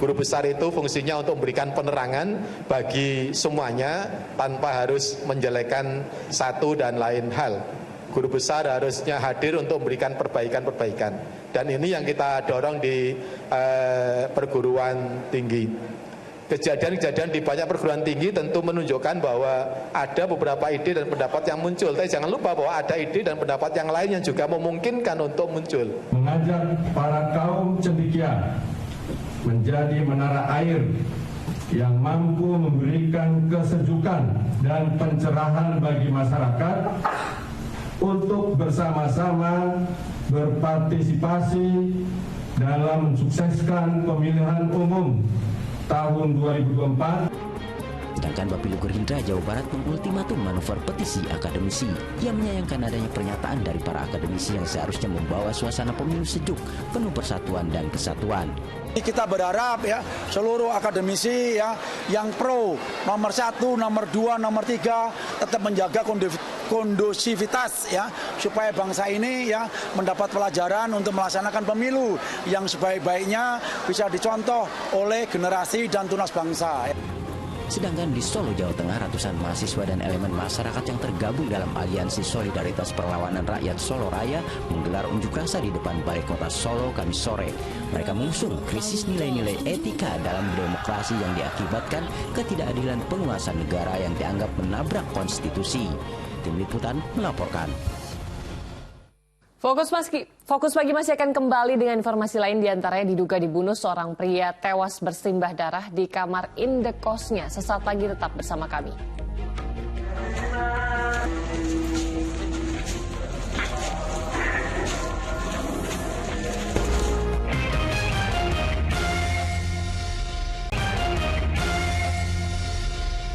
Speaker 3: Guru besar itu fungsinya untuk memberikan penerangan bagi semuanya tanpa harus menjelekkan satu dan lain hal. Guru besar harusnya hadir untuk memberikan perbaikan-perbaikan. Dan ini yang kita dorong di perguruan tinggi. Kejadian-kejadian di banyak perguruan tinggi tentu menunjukkan bahwa ada beberapa ide dan pendapat yang muncul. Tapi jangan lupa bahwa ada ide dan pendapat yang lain yang juga memungkinkan untuk muncul.
Speaker 6: Mengajak para kaum cendekia menjadi menara air yang mampu memberikan kesejukan dan pencerahan bagi masyarakat untuk bersama-sama berpartisipasi dalam mensukseskan pemilihan umum tahun 2024.
Speaker 4: Sedangkan Bapilu Gerindra Jawa Barat mengultimatum manuver petisi akademisi yang menyayangkan adanya pernyataan dari para akademisi yang seharusnya membawa suasana pemilu sejuk, penuh persatuan dan kesatuan.
Speaker 8: Kita berharap ya seluruh akademisi ya yang pro nomor 1, nomor 2, nomor 3 tetap menjaga kondusivitas ya supaya bangsa ini ya mendapat pelajaran untuk melaksanakan pemilu yang sebaik-baiknya bisa dicontoh oleh generasi dan tunas bangsa.
Speaker 4: Sedangkan di Solo, Jawa Tengah, ratusan mahasiswa dan elemen masyarakat yang tergabung dalam Aliansi Solidaritas Perlawanan Rakyat Solo Raya menggelar unjuk rasa di depan Balai Kota Solo Kamis sore. Mereka mengusung krisis nilai-nilai etika dalam demokrasi yang diakibatkan ketidakadilan penguasa negara yang dianggap menabrak konstitusi. Tim Liputan melaporkan.
Speaker 2: Fokus Pagi masih akan kembali dengan informasi lain, diantaranya diduga dibunuh seorang pria tewas bersimbah darah di kamar indekosnya. Sesaat lagi tetap bersama kami.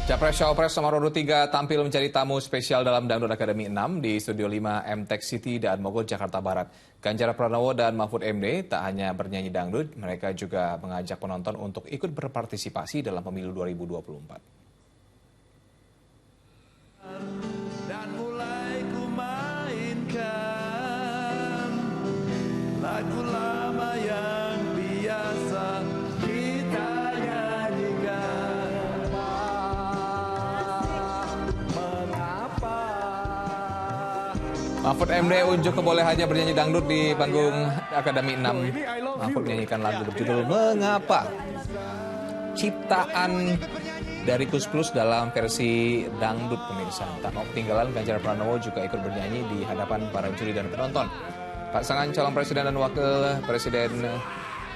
Speaker 1: Capres-Cawapres nomor urut 3 tampil menjadi tamu spesial dalam Dangdut Akademi 6 di Studio 5 MTech City dan Mogot, Jakarta Barat. Ganjar Pranowo dan Mahfud MD tak hanya bernyanyi dangdut, mereka juga mengajak penonton untuk ikut berpartisipasi dalam pemilu 2024.
Speaker 11: Dan mulai ku mainkan lagu lama yang biasa kita nyanyikan.
Speaker 1: Mahfud MD unjuk kebolehannya bernyanyi dangdut di panggung Akademi 6. Mahfud menyanyikan lagu berjudul Mengapa. Ciptaan dari Kus Plus dalam versi dangdut, pemirsa. Tak mau ketinggalan, Ganjar Pranowo juga ikut bernyanyi di hadapan para juri dan penonton. Pasangan calon presiden dan wakil presiden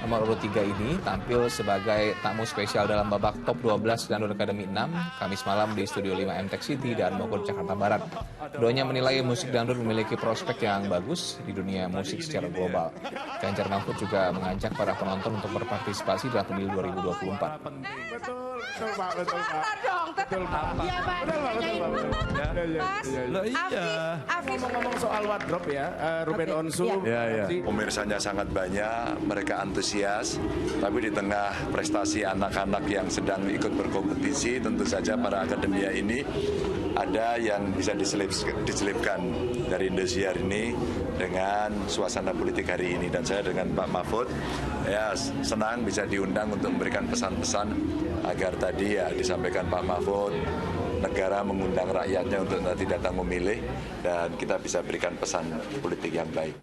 Speaker 1: nomor urut 3 ini tampil sebagai tamu spesial dalam babak top 12 Dangdut Akademi 6 Kamis malam di Studio 5 MTech City dan Bogor, Jakarta Barat. Keduanya menilai musik dangdut memiliki prospek yang bagus di dunia musik secara global. Ganjar Mahfud juga mengajak para penonton untuk berpartisipasi dalam pemilu 2024.
Speaker 11: Betul Pak. Betul Pak. Iya Pak. Iya. Ngomong-ngomong soal wardrobe ya, Ruben Onsu.
Speaker 21: Pemirsanya sangat banyak, mereka antusias, tapi di tengah prestasi anak-anak yang sedang ikut berkompetisi, tentu saja para akademia ini ada yang bisa diselipkan dari Indosiar ini dengan suasana politik hari ini. Dan saya dengan Pak Mahfud ya senang bisa diundang untuk memberikan pesan-pesan agar tadi ya disampaikan Pak Mahfud, negara mengundang rakyatnya untuk nanti datang memilih dan kita bisa berikan pesan politik yang baik.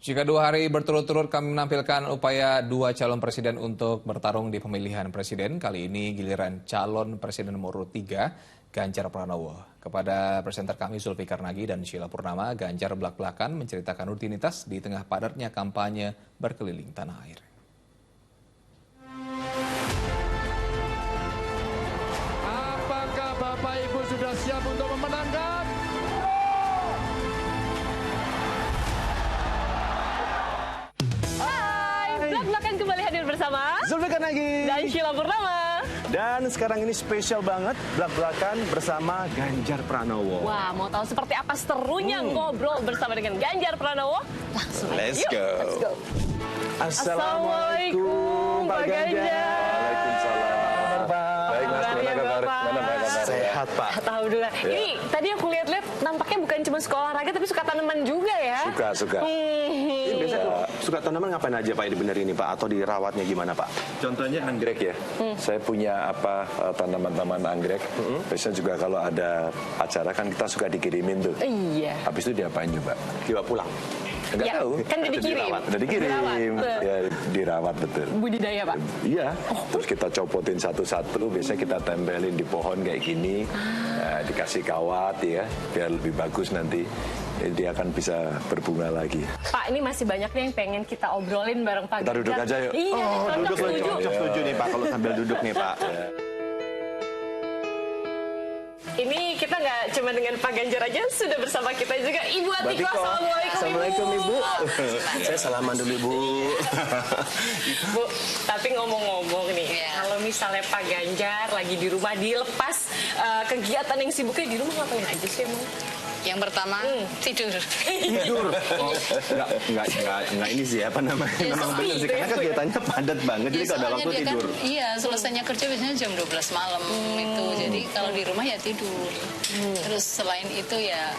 Speaker 1: Jika 2 hari berturut-turut kami menampilkan upaya 2 calon presiden untuk bertarung di pemilihan presiden, kali ini giliran calon presiden nomor urut 3, Ganjar Pranowo. Kepada presenter kami Zulfikar Nagi dan Sheila Purnama, Ganjar belak-belakan menceritakan rutinitas di tengah padatnya kampanye berkeliling tanah air.
Speaker 11: Apakah Bapak Ibu sudah siap untuk memenangkan?
Speaker 2: Hai, belak-belakan kembali hadir bersama
Speaker 11: Zulfikar Nagi
Speaker 2: dan Sheila Purnama.
Speaker 9: Dan sekarang ini spesial banget belak-belakan bersama Ganjar Pranowo.
Speaker 2: Wah, mau tahu seperti apa serunya ngobrol bersama dengan Ganjar Pranowo? Langsung aja.
Speaker 9: Let's
Speaker 2: Yuk,
Speaker 9: go.
Speaker 2: let's go.
Speaker 9: Assalamualaikum Pak Ganjar.
Speaker 21: Waalaikumsalam. Baik Mas, gimana kabar?
Speaker 9: Sehat Pak.
Speaker 2: Alhamdulillah.
Speaker 21: Ya.
Speaker 2: Ini tadi aku lihat-lihat nampaknya bukan cuma suka olahraga tapi suka tanaman juga ya.
Speaker 21: Suka.
Speaker 9: Ini biasanya suka tanaman ngapain aja Pak dibenerin ini Pak? Atau dirawatnya gimana Pak?
Speaker 21: Contohnya anggrek ya. Saya punya tanaman-tanaman anggrek. Biasanya juga kalau ada acara kan kita suka dikirimin tuh.
Speaker 2: Iya.
Speaker 21: Habis itu diapain coba?
Speaker 9: Dibawa pulang.
Speaker 21: Enggak
Speaker 2: Ya,
Speaker 21: tahu.
Speaker 2: kan udah dikirim.
Speaker 21: Udah dikirim.
Speaker 2: Dirawat.
Speaker 21: Ya, dirawat betul.
Speaker 2: Budidaya Pak.
Speaker 21: Iya. Terus kita copotin satu-satu. Biasanya kita tempelin di pohon kayak gini. Dikasih kawat ya, biar lebih bagus nanti. Dia akan bisa berbunga lagi.
Speaker 2: Pak, ini masih banyak nih yang pengen kita obrolin bareng Pak
Speaker 21: Kita duduk
Speaker 2: Ganjar.
Speaker 21: aja yuk.
Speaker 2: Iya,
Speaker 9: Duduk
Speaker 2: setuju.
Speaker 9: setuju nih Pak kalau sambil duduk nih Pak.
Speaker 2: Ini kita nggak cuma dengan Pak Ganjar aja, sudah bersama kita juga Ibu Atiko.
Speaker 9: Assalamualaikum Ibu. Saya salaman dulu Ibu.
Speaker 2: Bu, tapi ngomong-ngomong nih, kalau misalnya Pak Ganjar lagi di rumah dilepas kegiatan yang sibuknya di rumah ngapain aja sih emang?
Speaker 10: Yang pertama tidur.
Speaker 9: Tidur. Enggak ini sih apa namanya? Memang benar sih karena kegiatannya padat banget jadi kalau ada waktu
Speaker 10: dia
Speaker 9: tidur.
Speaker 10: Kan, iya, selesainya kerja biasanya jam 12 malam itu. Jadi kalau di rumah ya tidur. Terus selain itu ya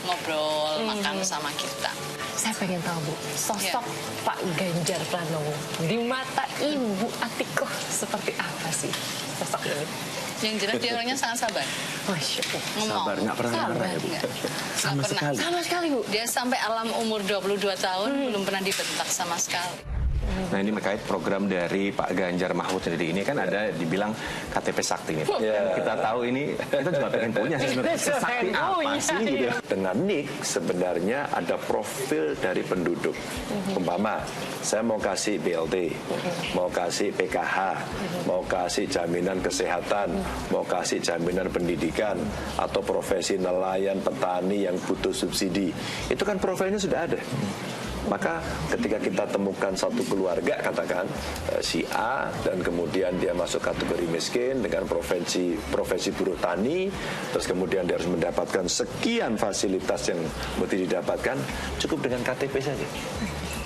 Speaker 10: ngobrol, makan sama kita.
Speaker 2: Saya pengen tahu Bu, sosok Pak Ganjar Pranowo di mata Ibu Atiko seperti apa sih sosok ini?
Speaker 10: Yang jelas dia orangnya sangat sabar.
Speaker 2: Masya Allah.
Speaker 9: Sabar, nggak pernah marah ya Bu?
Speaker 10: Sama sekali.
Speaker 2: Sama sekali Bu.
Speaker 10: Dia sampai alam umur 22 tahun belum pernah dibentak sama sekali.
Speaker 9: Nah ini terkait program dari Pak Ganjar Mahfud sendiri ini kan ada dibilang KTP Sakti nih Pak. Dan kita tahu ini kita juga pengen punya sebenarnya sakti apa sih gitu.
Speaker 21: Dengan NIK sebenarnya ada profil dari penduduk. Umpama saya mau kasih BLT, mau kasih PKH, mau kasih jaminan kesehatan, mau kasih jaminan pendidikan, atau profesi nelayan, petani yang butuh subsidi. Itu kan profilnya sudah ada. Maka ketika kita temukan satu keluarga katakan si A dan kemudian dia masuk kategori miskin dengan profesi buruh tani, terus kemudian dia harus mendapatkan sekian fasilitas yang mesti didapatkan, cukup dengan KTP saja.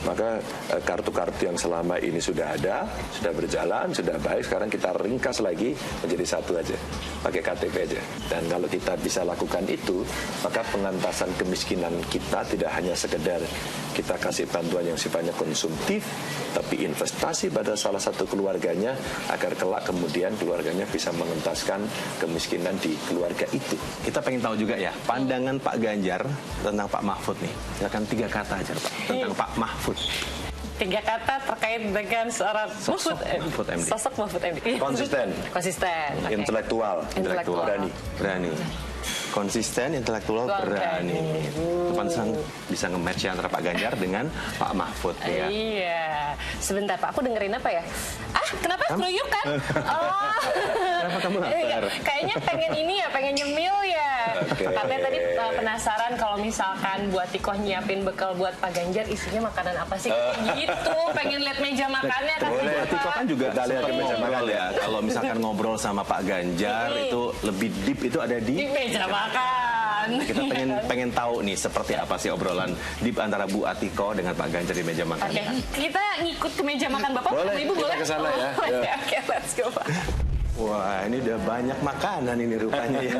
Speaker 21: Maka kartu-kartu yang selama ini sudah ada, sudah berjalan, sudah baik, sekarang kita ringkas lagi menjadi satu aja, pakai KTP aja. Dan kalau kita bisa lakukan itu, maka pengentasan kemiskinan kita tidak hanya sekedar kita kasih bantuan yang sifatnya konsumtif, tapi investasi pada salah satu keluarganya agar kelak kemudian keluarganya bisa mengentaskan kemiskinan di keluarga itu.
Speaker 9: Kita pengen tahu juga ya pandangan Pak Ganjar tentang Pak Mahfud nih. Silakan 3 kata aja Pak tentang Pak Mahfud.
Speaker 2: 3 kata terkait dengan seorang
Speaker 9: Mahfud MD.
Speaker 2: Sosok Mahfud MD.
Speaker 21: Konsisten.
Speaker 2: Okay.
Speaker 21: Intelektual. Berani.
Speaker 9: Konsisten, intelektual, berani. Pantesan bisa nge-match antara Pak Ganjar dengan Pak Mahfud ya.
Speaker 2: Iya. Sebentar Pak, aku dengerin apa ya? Kenapa keluyuk kan? Oh.
Speaker 9: Kenapa kamu lapar?
Speaker 2: Kayaknya pengen ini ya, pengen nyemil ya.
Speaker 21: Okay.
Speaker 2: Katanya tadi penasaran kalau misalkan buat Tikoh nyiapin bekal buat Pak Ganjar isinya makanan apa sih? Gitu, pengen lihat meja makannya kan.
Speaker 9: Boleh, Tikoh kan juga lihat meja makan ya. Kalau misalkan ngobrol sama Pak Ganjar itu lebih deep itu ada di
Speaker 2: meja makan.
Speaker 9: Kita pengen tahu nih seperti apa sih obrolan deep antara Bu Atiko dengan Pak Ganjar di meja makan.
Speaker 2: Oke, kita ngikut ke meja makan Bapak,
Speaker 21: boleh,
Speaker 2: Ibu boleh?
Speaker 21: kita kesana ya.
Speaker 2: Oke, let's go Pak.
Speaker 9: Wah, ini udah banyak makanan ini rupanya ya.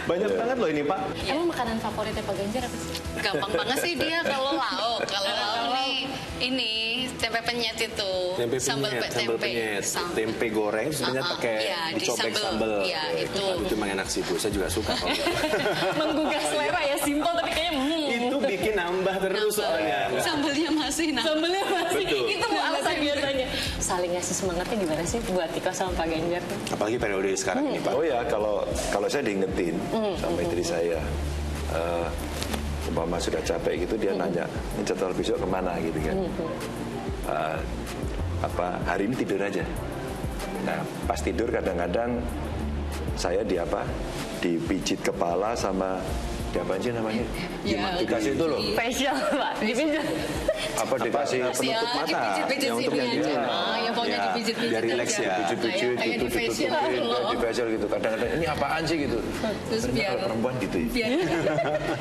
Speaker 9: Banyak banget loh ini Pak.
Speaker 2: Emang makanan favoritnya Pak Ganjar apa sih?
Speaker 10: Gampang banget sih dia kalau lauk. Kalau lauk nih ini tempe penyet itu.
Speaker 9: Sambal penyet. Tempe goreng sebenarnya pakai dicobek sambal.
Speaker 10: Iya, itu.
Speaker 9: Itu memang enak sih Bu, saya juga suka kalau.
Speaker 2: Menggugah selera ya, simpel tapi kayaknya
Speaker 9: itu bikin nambah terus soalnya.
Speaker 10: Sambalnya masih
Speaker 2: Sambalnya masih.
Speaker 9: Betul.
Speaker 2: Itu Bu alasan biasanya. Saling ngasih semangatnya gimana sih buat Tiko sama Pak Ganjar?
Speaker 9: Apalagi periode sekarang ini Pak.
Speaker 21: Oh ya, kalau saya diingetin sama istri saya, umpama sudah capek gitu dia nanya, ini jadwal besok kemana gitu kan? Hari ini tidur aja. Nah, pas tidur kadang-kadang saya dipijit kepala sama
Speaker 7: Diapain sih namanya?
Speaker 10: Ya,
Speaker 7: Dikasih itu loh.
Speaker 2: Facial, Pak. Dipijat.
Speaker 7: Apa dikasih penutup mata?
Speaker 10: Yang untuk yang
Speaker 7: gitu.
Speaker 10: yang pokoknya dipijit-pijit.
Speaker 7: Biar relax ya. Dipijit-pijit
Speaker 10: Kayak
Speaker 7: gitu,
Speaker 10: di facial
Speaker 7: di facial gitu. Kadang-kadang ini apaan sih gitu.
Speaker 10: Terus biar
Speaker 7: perempuan gitu ya.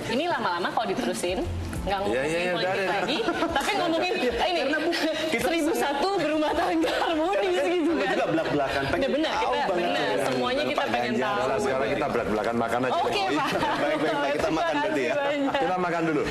Speaker 2: Ini lama-lama kalau diterusin nggak ngomongin politik lagi, tapi ngomongin ini 1001 berumah tangga harmonis gitu kan.
Speaker 7: Juga belak-belakan.
Speaker 2: Benar, kita benar. Semuanya kita pengen tahu.
Speaker 7: Sekarang kita belak-belakan makan aja.
Speaker 2: Oke, Pak.
Speaker 7: Baik-baik, kita makan dulu ya. Kita makan dulu.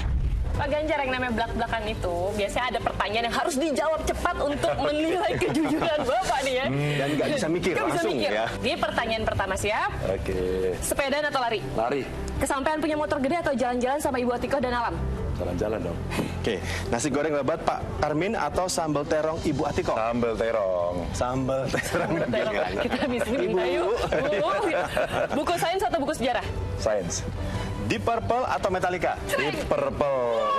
Speaker 2: Pak Ganjar, yang namanya belak-belakan itu biasanya ada pertanyaan yang harus dijawab cepat untuk menilai kejujuran Bapak nih ya.
Speaker 7: Dan nggak bisa mikir langsung ya.
Speaker 2: Ini pertanyaan pertama, siap?
Speaker 7: Oke.
Speaker 2: Sepedaan atau lari?
Speaker 7: Lari.
Speaker 2: Kesampaian punya motor gede atau jalan-jalan sama Ibu Atikoh dan Alam?
Speaker 7: Jalan-jalan dong. Oke, nasi goreng lebat Pak Karmin atau sambal terong Ibu Atikoh? Sambal terong. Sambal terong.
Speaker 2: Kita bisa minta yuk. Buku sains atau buku sejarah?
Speaker 7: Sains. Deep Purple atau Metallica? Deep Purple.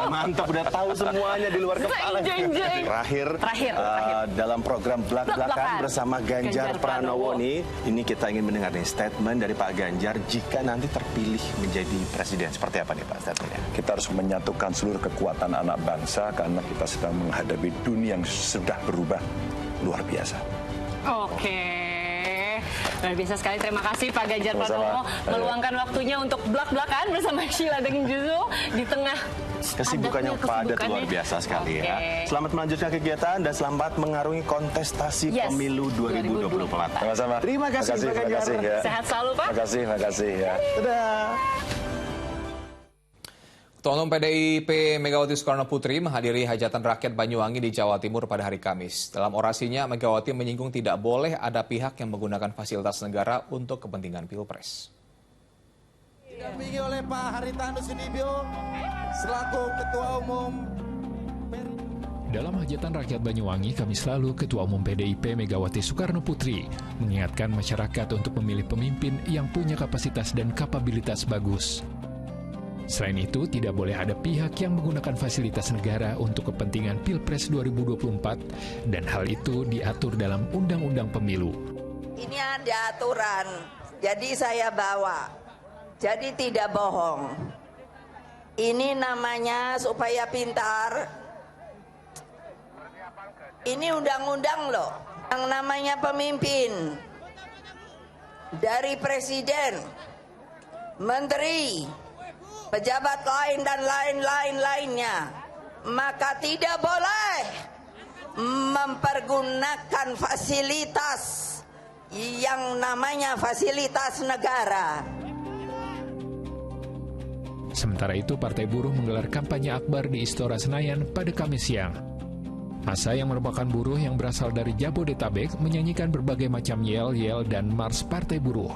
Speaker 7: Mantap, udah tahu semuanya di luar kepala. Terakhir. Dalam program Blak-Blakan bersama Ganjar Pranowo nih, ini kita ingin mendengar nih statement dari Pak Ganjar jika nanti terpilih menjadi presiden. Seperti apa nih Pak statementnya?
Speaker 21: Kita harus menyatukan seluruh kekuatan anak bangsa karena kita sedang menghadapi dunia yang sudah berubah luar biasa.
Speaker 2: Oke. Luar biasa sekali, terima kasih Pak Ganjar Pranowo meluangkan waktunya untuk Blak-Blakan bersama Sheila dengan Juzo di tengah
Speaker 7: kesibukannya padat luar biasa sekali ya. Selamat melanjutkan kegiatan dan selamat mengarungi kontestasi pemilu 2024. Sama-sama. Terima kasih Pak Ganjar.
Speaker 2: Sehat selalu Pak.
Speaker 7: Terima kasih ya. Dadah.
Speaker 1: Ketua Umum PDIP Megawati Soekarno Putri menghadiri hajatan rakyat Banyuwangi di Jawa Timur pada hari Kamis. Dalam orasinya, Megawati menyinggung tidak boleh ada pihak yang menggunakan fasilitas negara untuk kepentingan Pilpres.
Speaker 12: Didampingi oleh Pak Haritanu Sudibyo selaku Ketua Umum.
Speaker 13: Dalam hajatan rakyat Banyuwangi, Kamis lalu, Ketua Umum PDIP Megawati Soekarno Putri mengingatkan masyarakat untuk memilih pemimpin yang punya kapasitas dan kapabilitas bagus. Selain itu, tidak boleh ada pihak yang menggunakan fasilitas negara untuk kepentingan Pilpres 2024 dan hal itu diatur dalam Undang-Undang Pemilu.
Speaker 17: Ini ada aturan, jadi saya bawa, jadi tidak bohong. Ini namanya supaya pintar. Ini undang-undang loh, yang namanya pemimpin. Dari presiden, menteri, pejabat lain dan lainnya, maka tidak boleh mempergunakan fasilitas yang namanya fasilitas negara.
Speaker 13: Sementara itu, Partai Buruh menggelar kampanye akbar di Istora Senayan pada Kamis siang. Massa yang merupakan buruh yang berasal dari Jabodetabek menyanyikan berbagai macam yel-yel dan mars Partai Buruh.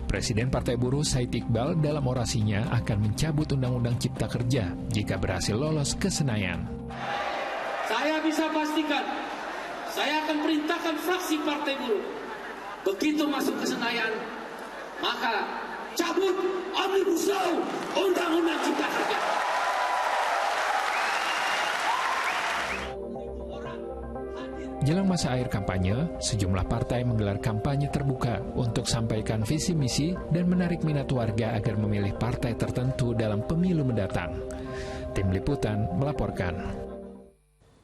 Speaker 13: Presiden Partai Buruh Said Iqbal dalam orasinya akan mencabut Undang-Undang Cipta Kerja jika berhasil lolos ke Senayan.
Speaker 25: Saya bisa pastikan, saya akan perintahkan fraksi Partai Buruh. Begitu masuk ke Senayan, maka cabut Omnibus Law Undang-Undang Cipta Kerja.
Speaker 13: Jelang masa akhir kampanye, sejumlah partai menggelar kampanye terbuka untuk sampaikan visi misi dan menarik minat warga agar memilih partai tertentu dalam pemilu mendatang. Tim Liputan melaporkan.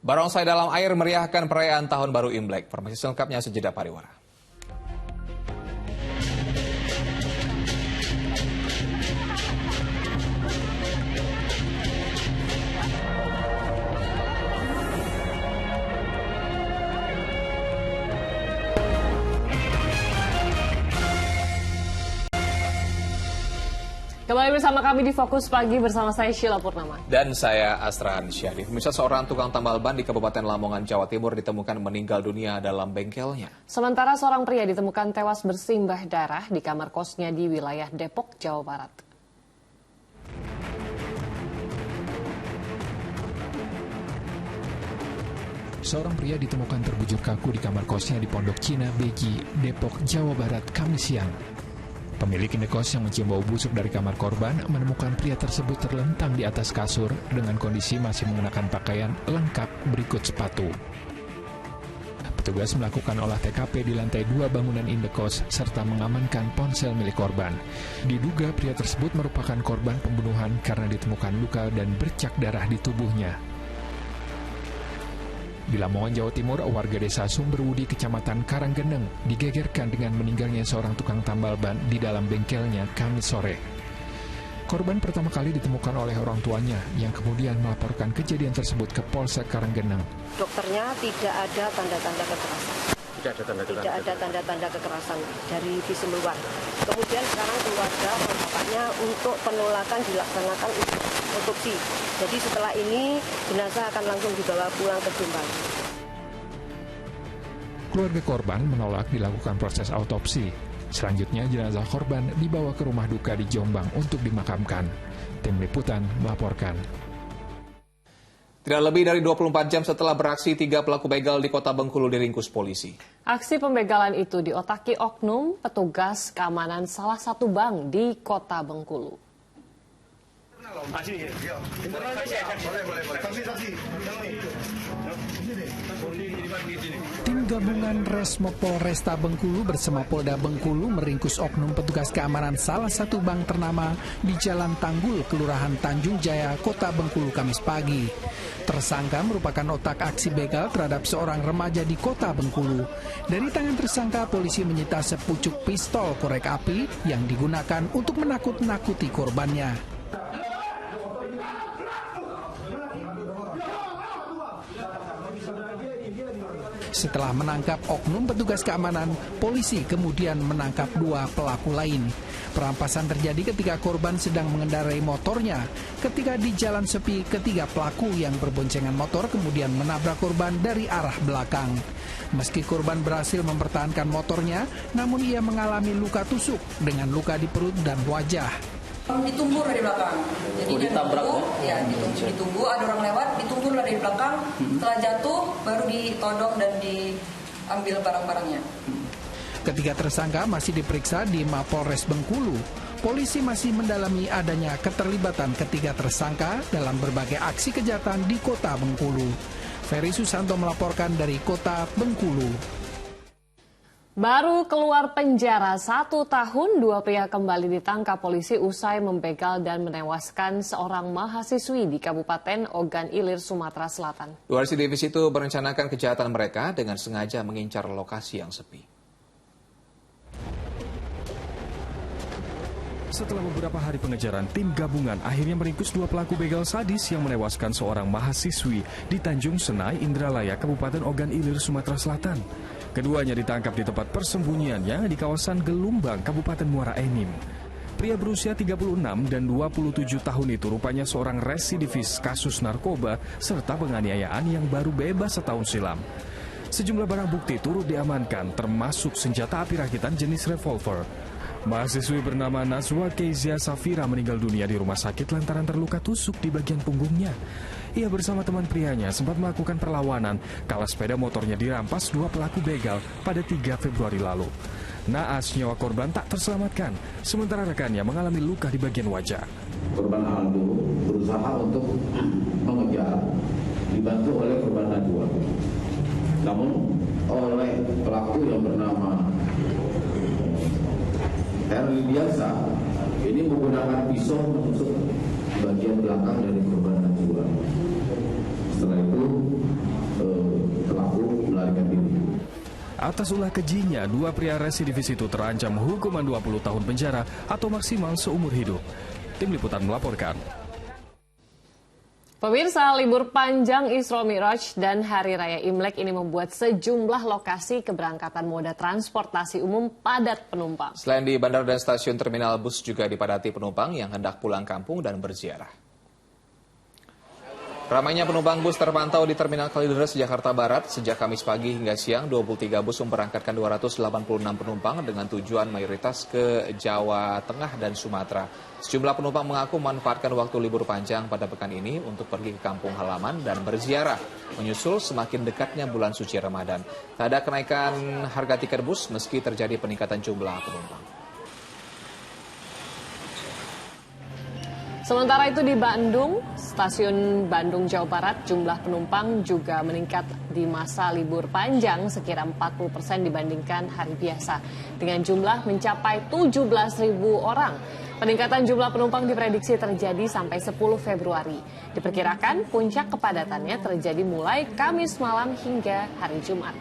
Speaker 1: Barongsai dalam air meriahkan perayaan Tahun Baru Imlek. Informasi selengkapnya sejenak pariwara.
Speaker 2: Kembali bersama kami di Fokus Pagi bersama saya Sheila Purnama.
Speaker 1: Dan saya Asran Syarif. Misal seorang tukang tambal ban di Kabupaten Lamongan, Jawa Timur ditemukan meninggal dunia dalam bengkelnya.
Speaker 2: Sementara seorang pria ditemukan tewas bersimbah darah di kamar kosnya di wilayah Depok, Jawa Barat.
Speaker 13: Seorang pria ditemukan terbujur kaku di kamar kosnya di Pondok Cina, Beji, Depok, Jawa Barat, Kamis siang. Pemilik indekos yang mencium bau busuk dari kamar korban menemukan pria tersebut terlentang di atas kasur dengan kondisi masih menggunakan pakaian lengkap berikut sepatu. Petugas melakukan olah TKP di lantai 2 bangunan indekos serta mengamankan ponsel milik korban. Diduga pria tersebut merupakan korban pembunuhan karena ditemukan luka dan bercak darah di tubuhnya. Di Lamongan, Jawa Timur, warga desa Sumberwudi, Kecamatan Karanggeneng, digegerkan dengan meninggalnya seorang tukang tambal ban di dalam bengkelnya Kamis sore. Korban pertama kali ditemukan oleh orang tuanya yang kemudian melaporkan kejadian tersebut ke Polsek Karanggeneng.
Speaker 5: Dokternya tidak ada tanda-tanda kekerasan. Tidak ada tanda-tanda kekerasan dari visum luar. Kemudian sekarang keluarga bapaknya untuk penolakan dilaksanakan otopsi. Jadi setelah ini jenazah akan langsung dibawa pulang ke Jombang.
Speaker 13: Keluarga korban menolak dilakukan proses autopsi. Selanjutnya jenazah korban dibawa ke rumah duka di Jombang untuk dimakamkan. Tim Liputan melaporkan.
Speaker 1: Tidak lebih dari 24 jam setelah beraksi, 3 pelaku begal di Kota Bengkulu diringkus polisi.
Speaker 2: Aksi pembegalan itu diotaki oknum petugas keamanan salah satu bank di Kota Bengkulu.
Speaker 14: Tim gabungan Resmo Polresta Bengkulu bersama Polda Bengkulu meringkus oknum petugas keamanan salah satu bank ternama di Jalan Tanggul, Kelurahan Tanjung Jaya, Kota Bengkulu, Kamis pagi. Tersangka merupakan otak aksi begal terhadap seorang remaja di Kota Bengkulu. Dari tangan tersangka, polisi menyita sepucuk pistol korek api yang digunakan untuk menakut-nakuti korbannya. Setelah menangkap oknum petugas keamanan, polisi kemudian menangkap 2 pelaku lain. Perampasan terjadi ketika korban sedang mengendarai motornya. Ketika di jalan sepi, ketiga pelaku yang berboncengan motor kemudian menabrak korban dari arah belakang. Meski korban berhasil mempertahankan motornya, namun ia mengalami luka tusuk dengan luka di perut dan wajah.
Speaker 16: Ditumbur dari belakang. Jadi ditabrak ya? Ditunggu ada orang lewat, ditumbur dari belakang. Setelah jatuh baru ditodong dan diambil barang-barangnya.
Speaker 14: Ketiga tersangka masih diperiksa di Mapolres Bengkulu. Polisi masih mendalami adanya keterlibatan ketiga tersangka dalam berbagai aksi kejahatan di Kota Bengkulu. Ferry Susanto melaporkan dari Kota Bengkulu.
Speaker 2: Baru keluar penjara 1 tahun, 2 pria kembali ditangkap polisi usai membegal dan menewaskan seorang mahasiswi di Kabupaten Ogan Ilir, Sumatera Selatan.
Speaker 1: 2 residivis itu merencanakan kejahatan mereka dengan sengaja mengincar lokasi yang sepi.
Speaker 18: Setelah beberapa hari pengejaran, tim gabungan akhirnya meringkus 2 pelaku begal sadis yang menewaskan seorang mahasiswi di Tanjung Senai, Indralaya, Kabupaten Ogan Ilir, Sumatera Selatan. Keduanya ditangkap di tempat persembunyiannya di kawasan Gelumbang, Kabupaten Muara Enim. Pria berusia 36 dan 27 tahun itu rupanya seorang residivis kasus narkoba serta penganiayaan yang baru bebas setahun silam. Sejumlah barang bukti turut diamankan, termasuk senjata api rakitan jenis revolver. Mahasiswi bernama Nazwa Kezia Safira meninggal dunia di rumah sakit lantaran terluka tusuk di bagian punggungnya. Ia bersama teman prianya sempat melakukan perlawanan kala sepeda motornya dirampas 2 pelaku begal pada 3 Februari lalu. Naas, nyawa korban tak terselamatkan, sementara rekannya mengalami luka di bagian wajah.
Speaker 19: Korban Aldo berusaha untuk mengejar, dibantu oleh korban Najwa. Namun oleh pelaku yang bernama Herli biasa, ini menggunakan pisau menusuk bagian belakang dari korban Najwa. Setelah itu pelaku melarikan diri.
Speaker 18: Atas ulah kejinya, 2 pria residivis itu terancam hukuman 20 tahun penjara atau maksimal seumur hidup. Tim Liputan melaporkan.
Speaker 2: Pemirsa, libur panjang Isra Mi'raj dan Hari Raya Imlek ini membuat sejumlah lokasi keberangkatan moda transportasi umum padat penumpang.
Speaker 1: Selain di bandara dan stasiun terminal, bus juga dipadati penumpang yang hendak pulang kampung dan berziarah. Ramainya penumpang bus terpantau di Terminal Kalideres, Jakarta Barat. Sejak Kamis pagi hingga siang, 23 bus memberangkatkan 286 penumpang dengan tujuan mayoritas ke Jawa Tengah dan Sumatera. Sejumlah penumpang mengaku memanfaatkan waktu libur panjang pada pekan ini untuk pergi ke kampung halaman dan berziarah, menyusul semakin dekatnya bulan suci Ramadan. Tak ada kenaikan harga tiket bus meski terjadi peningkatan jumlah penumpang.
Speaker 2: Sementara itu di Bandung, stasiun Bandung Jawa Barat, jumlah penumpang juga meningkat di masa libur panjang sekira 40% dibandingkan hari biasa. Dengan jumlah mencapai 17.000 orang. Peningkatan jumlah penumpang diprediksi terjadi sampai 10 Februari. Diperkirakan puncak kepadatannya terjadi mulai Kamis malam hingga hari Jumat.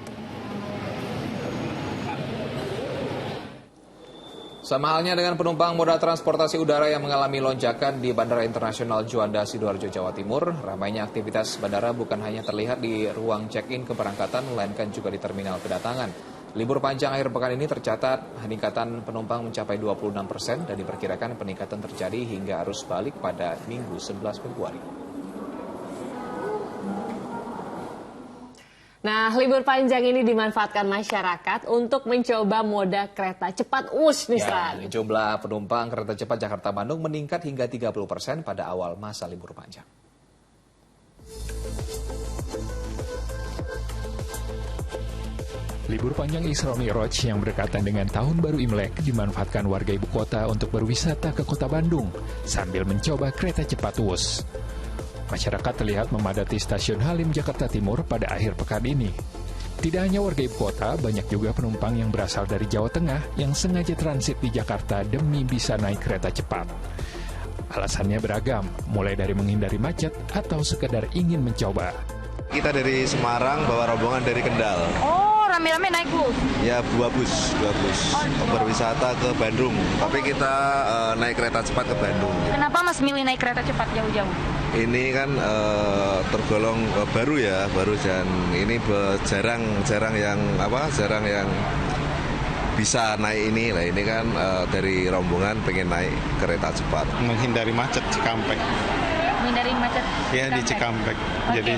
Speaker 1: Sama halnya dengan penumpang moda transportasi udara yang mengalami lonjakan di Bandara Internasional Juanda, Sidoarjo, Jawa Timur, ramainya aktivitas bandara bukan hanya terlihat di ruang check-in keberangkatan, melainkan juga di terminal kedatangan. Libur panjang akhir pekan ini tercatat peningkatan penumpang mencapai 26% dan diperkirakan peningkatan terjadi hingga arus balik pada Minggu 11 Februari.
Speaker 2: Nah, libur panjang ini dimanfaatkan masyarakat untuk mencoba moda kereta cepat WUS nih, Sran.
Speaker 1: Jumlah penumpang kereta cepat Jakarta-Bandung meningkat hingga 30% pada awal masa libur panjang.
Speaker 13: Libur panjang Isra Mi'raj yang berdekatan dengan Tahun Baru Imlek dimanfaatkan warga ibu kota untuk berwisata ke kota Bandung sambil mencoba kereta cepat WUS. Masyarakat terlihat memadati stasiun Halim, Jakarta Timur pada akhir pekan ini. Tidak hanya warga ibu kota, banyak juga penumpang yang berasal dari Jawa Tengah yang sengaja transit di Jakarta demi bisa naik kereta cepat. Alasannya beragam, mulai dari menghindari macet atau sekedar ingin mencoba.
Speaker 15: Kita dari Semarang bawa rombongan dari Kendal.
Speaker 20: Oh, rame-rame naik bus?
Speaker 15: Ya, dua bus. Berwisata ke Bandung, tapi kita naik kereta cepat ke Bandung.
Speaker 20: Kenapa Mas milih naik kereta cepat jauh-jauh?
Speaker 15: Ini kan tergolong baru dan ini jarang yang bisa naik ini. Nah, ini kan dari rombongan pengen naik kereta cepat.
Speaker 22: Menghindari macet Cikampek.
Speaker 20: Menghindari macet Cikampek?
Speaker 22: Ya, di Cikampek. Okay. Jadi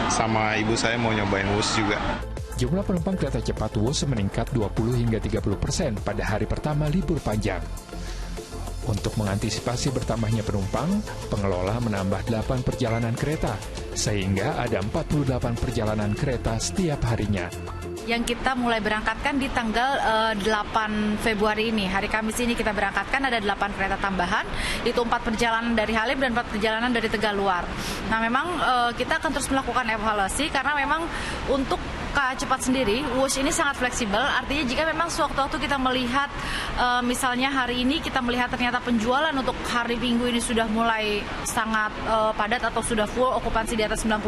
Speaker 22: sama ibu saya mau nyobain WUS juga.
Speaker 13: Jumlah penumpang kereta cepat WUS meningkat 20 hingga 30% pada hari pertama libur panjang. Untuk mengantisipasi bertambahnya penumpang, pengelola menambah 8 perjalanan kereta, sehingga ada 48 perjalanan kereta setiap harinya.
Speaker 20: Yang kita mulai berangkatkan di tanggal 8 Februari ini. Hari Kamis ini kita berangkatkan ada 8 kereta tambahan, itu 4 perjalanan dari Halim dan 4 perjalanan dari Tegaluar. Nah, memang kita akan terus melakukan evaluasi karena memang untuk KA cepat sendiri, WUS ini sangat fleksibel. Artinya jika memang sewaktu-waktu kita melihat misalnya hari ini kita melihat ternyata penjualan untuk hari Minggu ini sudah mulai sangat padat atau sudah full okupansi di atas 90%,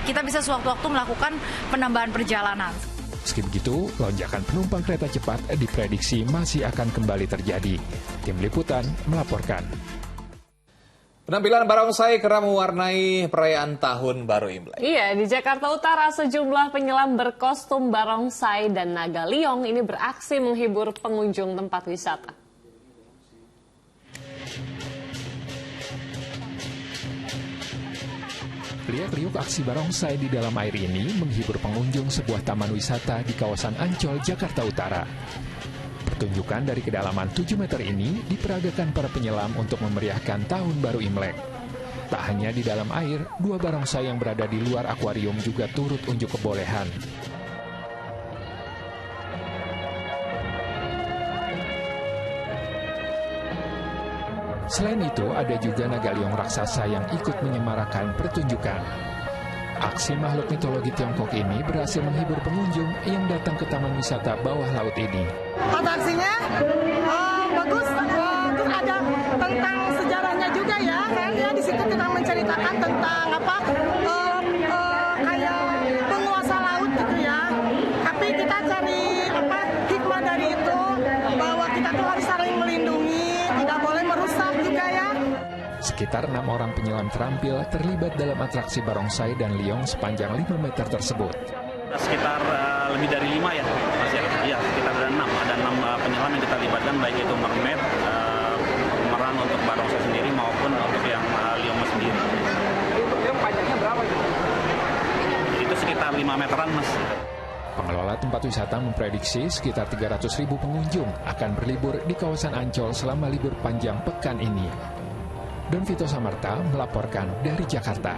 Speaker 20: kita bisa sewaktu-waktu melakukan penambahan perjalanan.
Speaker 13: Meski begitu, lonjakan penumpang kereta cepat diprediksi masih akan kembali terjadi. Tim Liputan melaporkan.
Speaker 1: Penampilan barongsai kerap mewarnai perayaan Tahun Baru Imlek.
Speaker 2: Iya, di Jakarta Utara sejumlah penyelam berkostum barongsai dan naga liong ini beraksi menghibur pengunjung tempat wisata.
Speaker 13: Riak-riuk aksi barongsai di dalam air ini menghibur pengunjung sebuah taman wisata di kawasan Ancol, Jakarta Utara. Pertunjukan dari kedalaman 7 meter ini diperagakan para penyelam untuk memeriahkan Tahun Baru Imlek. Tak hanya di dalam air, 2 barongsai yang berada di luar akuarium juga turut unjuk kebolehan. Selain itu, ada juga naga liong raksasa yang ikut menyemarakan pertunjukan. Aksi makhluk mitologi Tiongkok ini berhasil menghibur pengunjung yang datang ke taman wisata bawah laut ini.
Speaker 23: Atraksinya bagus, terus ada tentang sejarahnya juga ya, kan ya di situ kita menceritakan tentang kayak penguasa laut gitu ya. Tapi kita cari hikmah dari itu bahwa kita tuh harus saling melindungi, tidak boleh merusak juga ya.
Speaker 13: Sekitar 6 orang penyelam terampil terlibat dalam atraksi barongsai dan liong sepanjang 5 meter tersebut.
Speaker 24: Sekitar lebih dari 5 ya, Mas ya. Iya, sekitar ada 6. Ada 6 penyelam yang kita libatkan, baik itu mermaid, pemeran untuk barongsai sendiri maupun untuk yang liong sendiri. Untuk yang panjangnya berapa itu? Itu sekitar 5 meteran, Mas.
Speaker 13: Pengelola tempat wisata memprediksi sekitar 300.000 pengunjung akan berlibur di kawasan Ancol selama libur panjang pekan ini. Don Vito Samarta melaporkan dari Jakarta.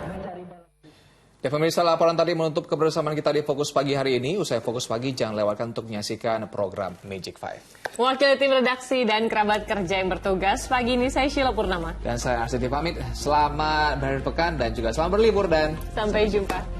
Speaker 1: Ya pemirsa, laporan tadi menutup kebersamaan kita di Fokus Pagi hari ini. Usai Fokus Pagi, jangan lewatkan untuk menyaksikan program Magic 5.
Speaker 2: Wakil tim redaksi dan kerabat kerja yang bertugas, pagi ini saya Sheila Purnama.
Speaker 1: Dan saya Arsiti pamit, selamat berakhir pekan dan juga selamat berlibur dan
Speaker 2: sampai jumpa.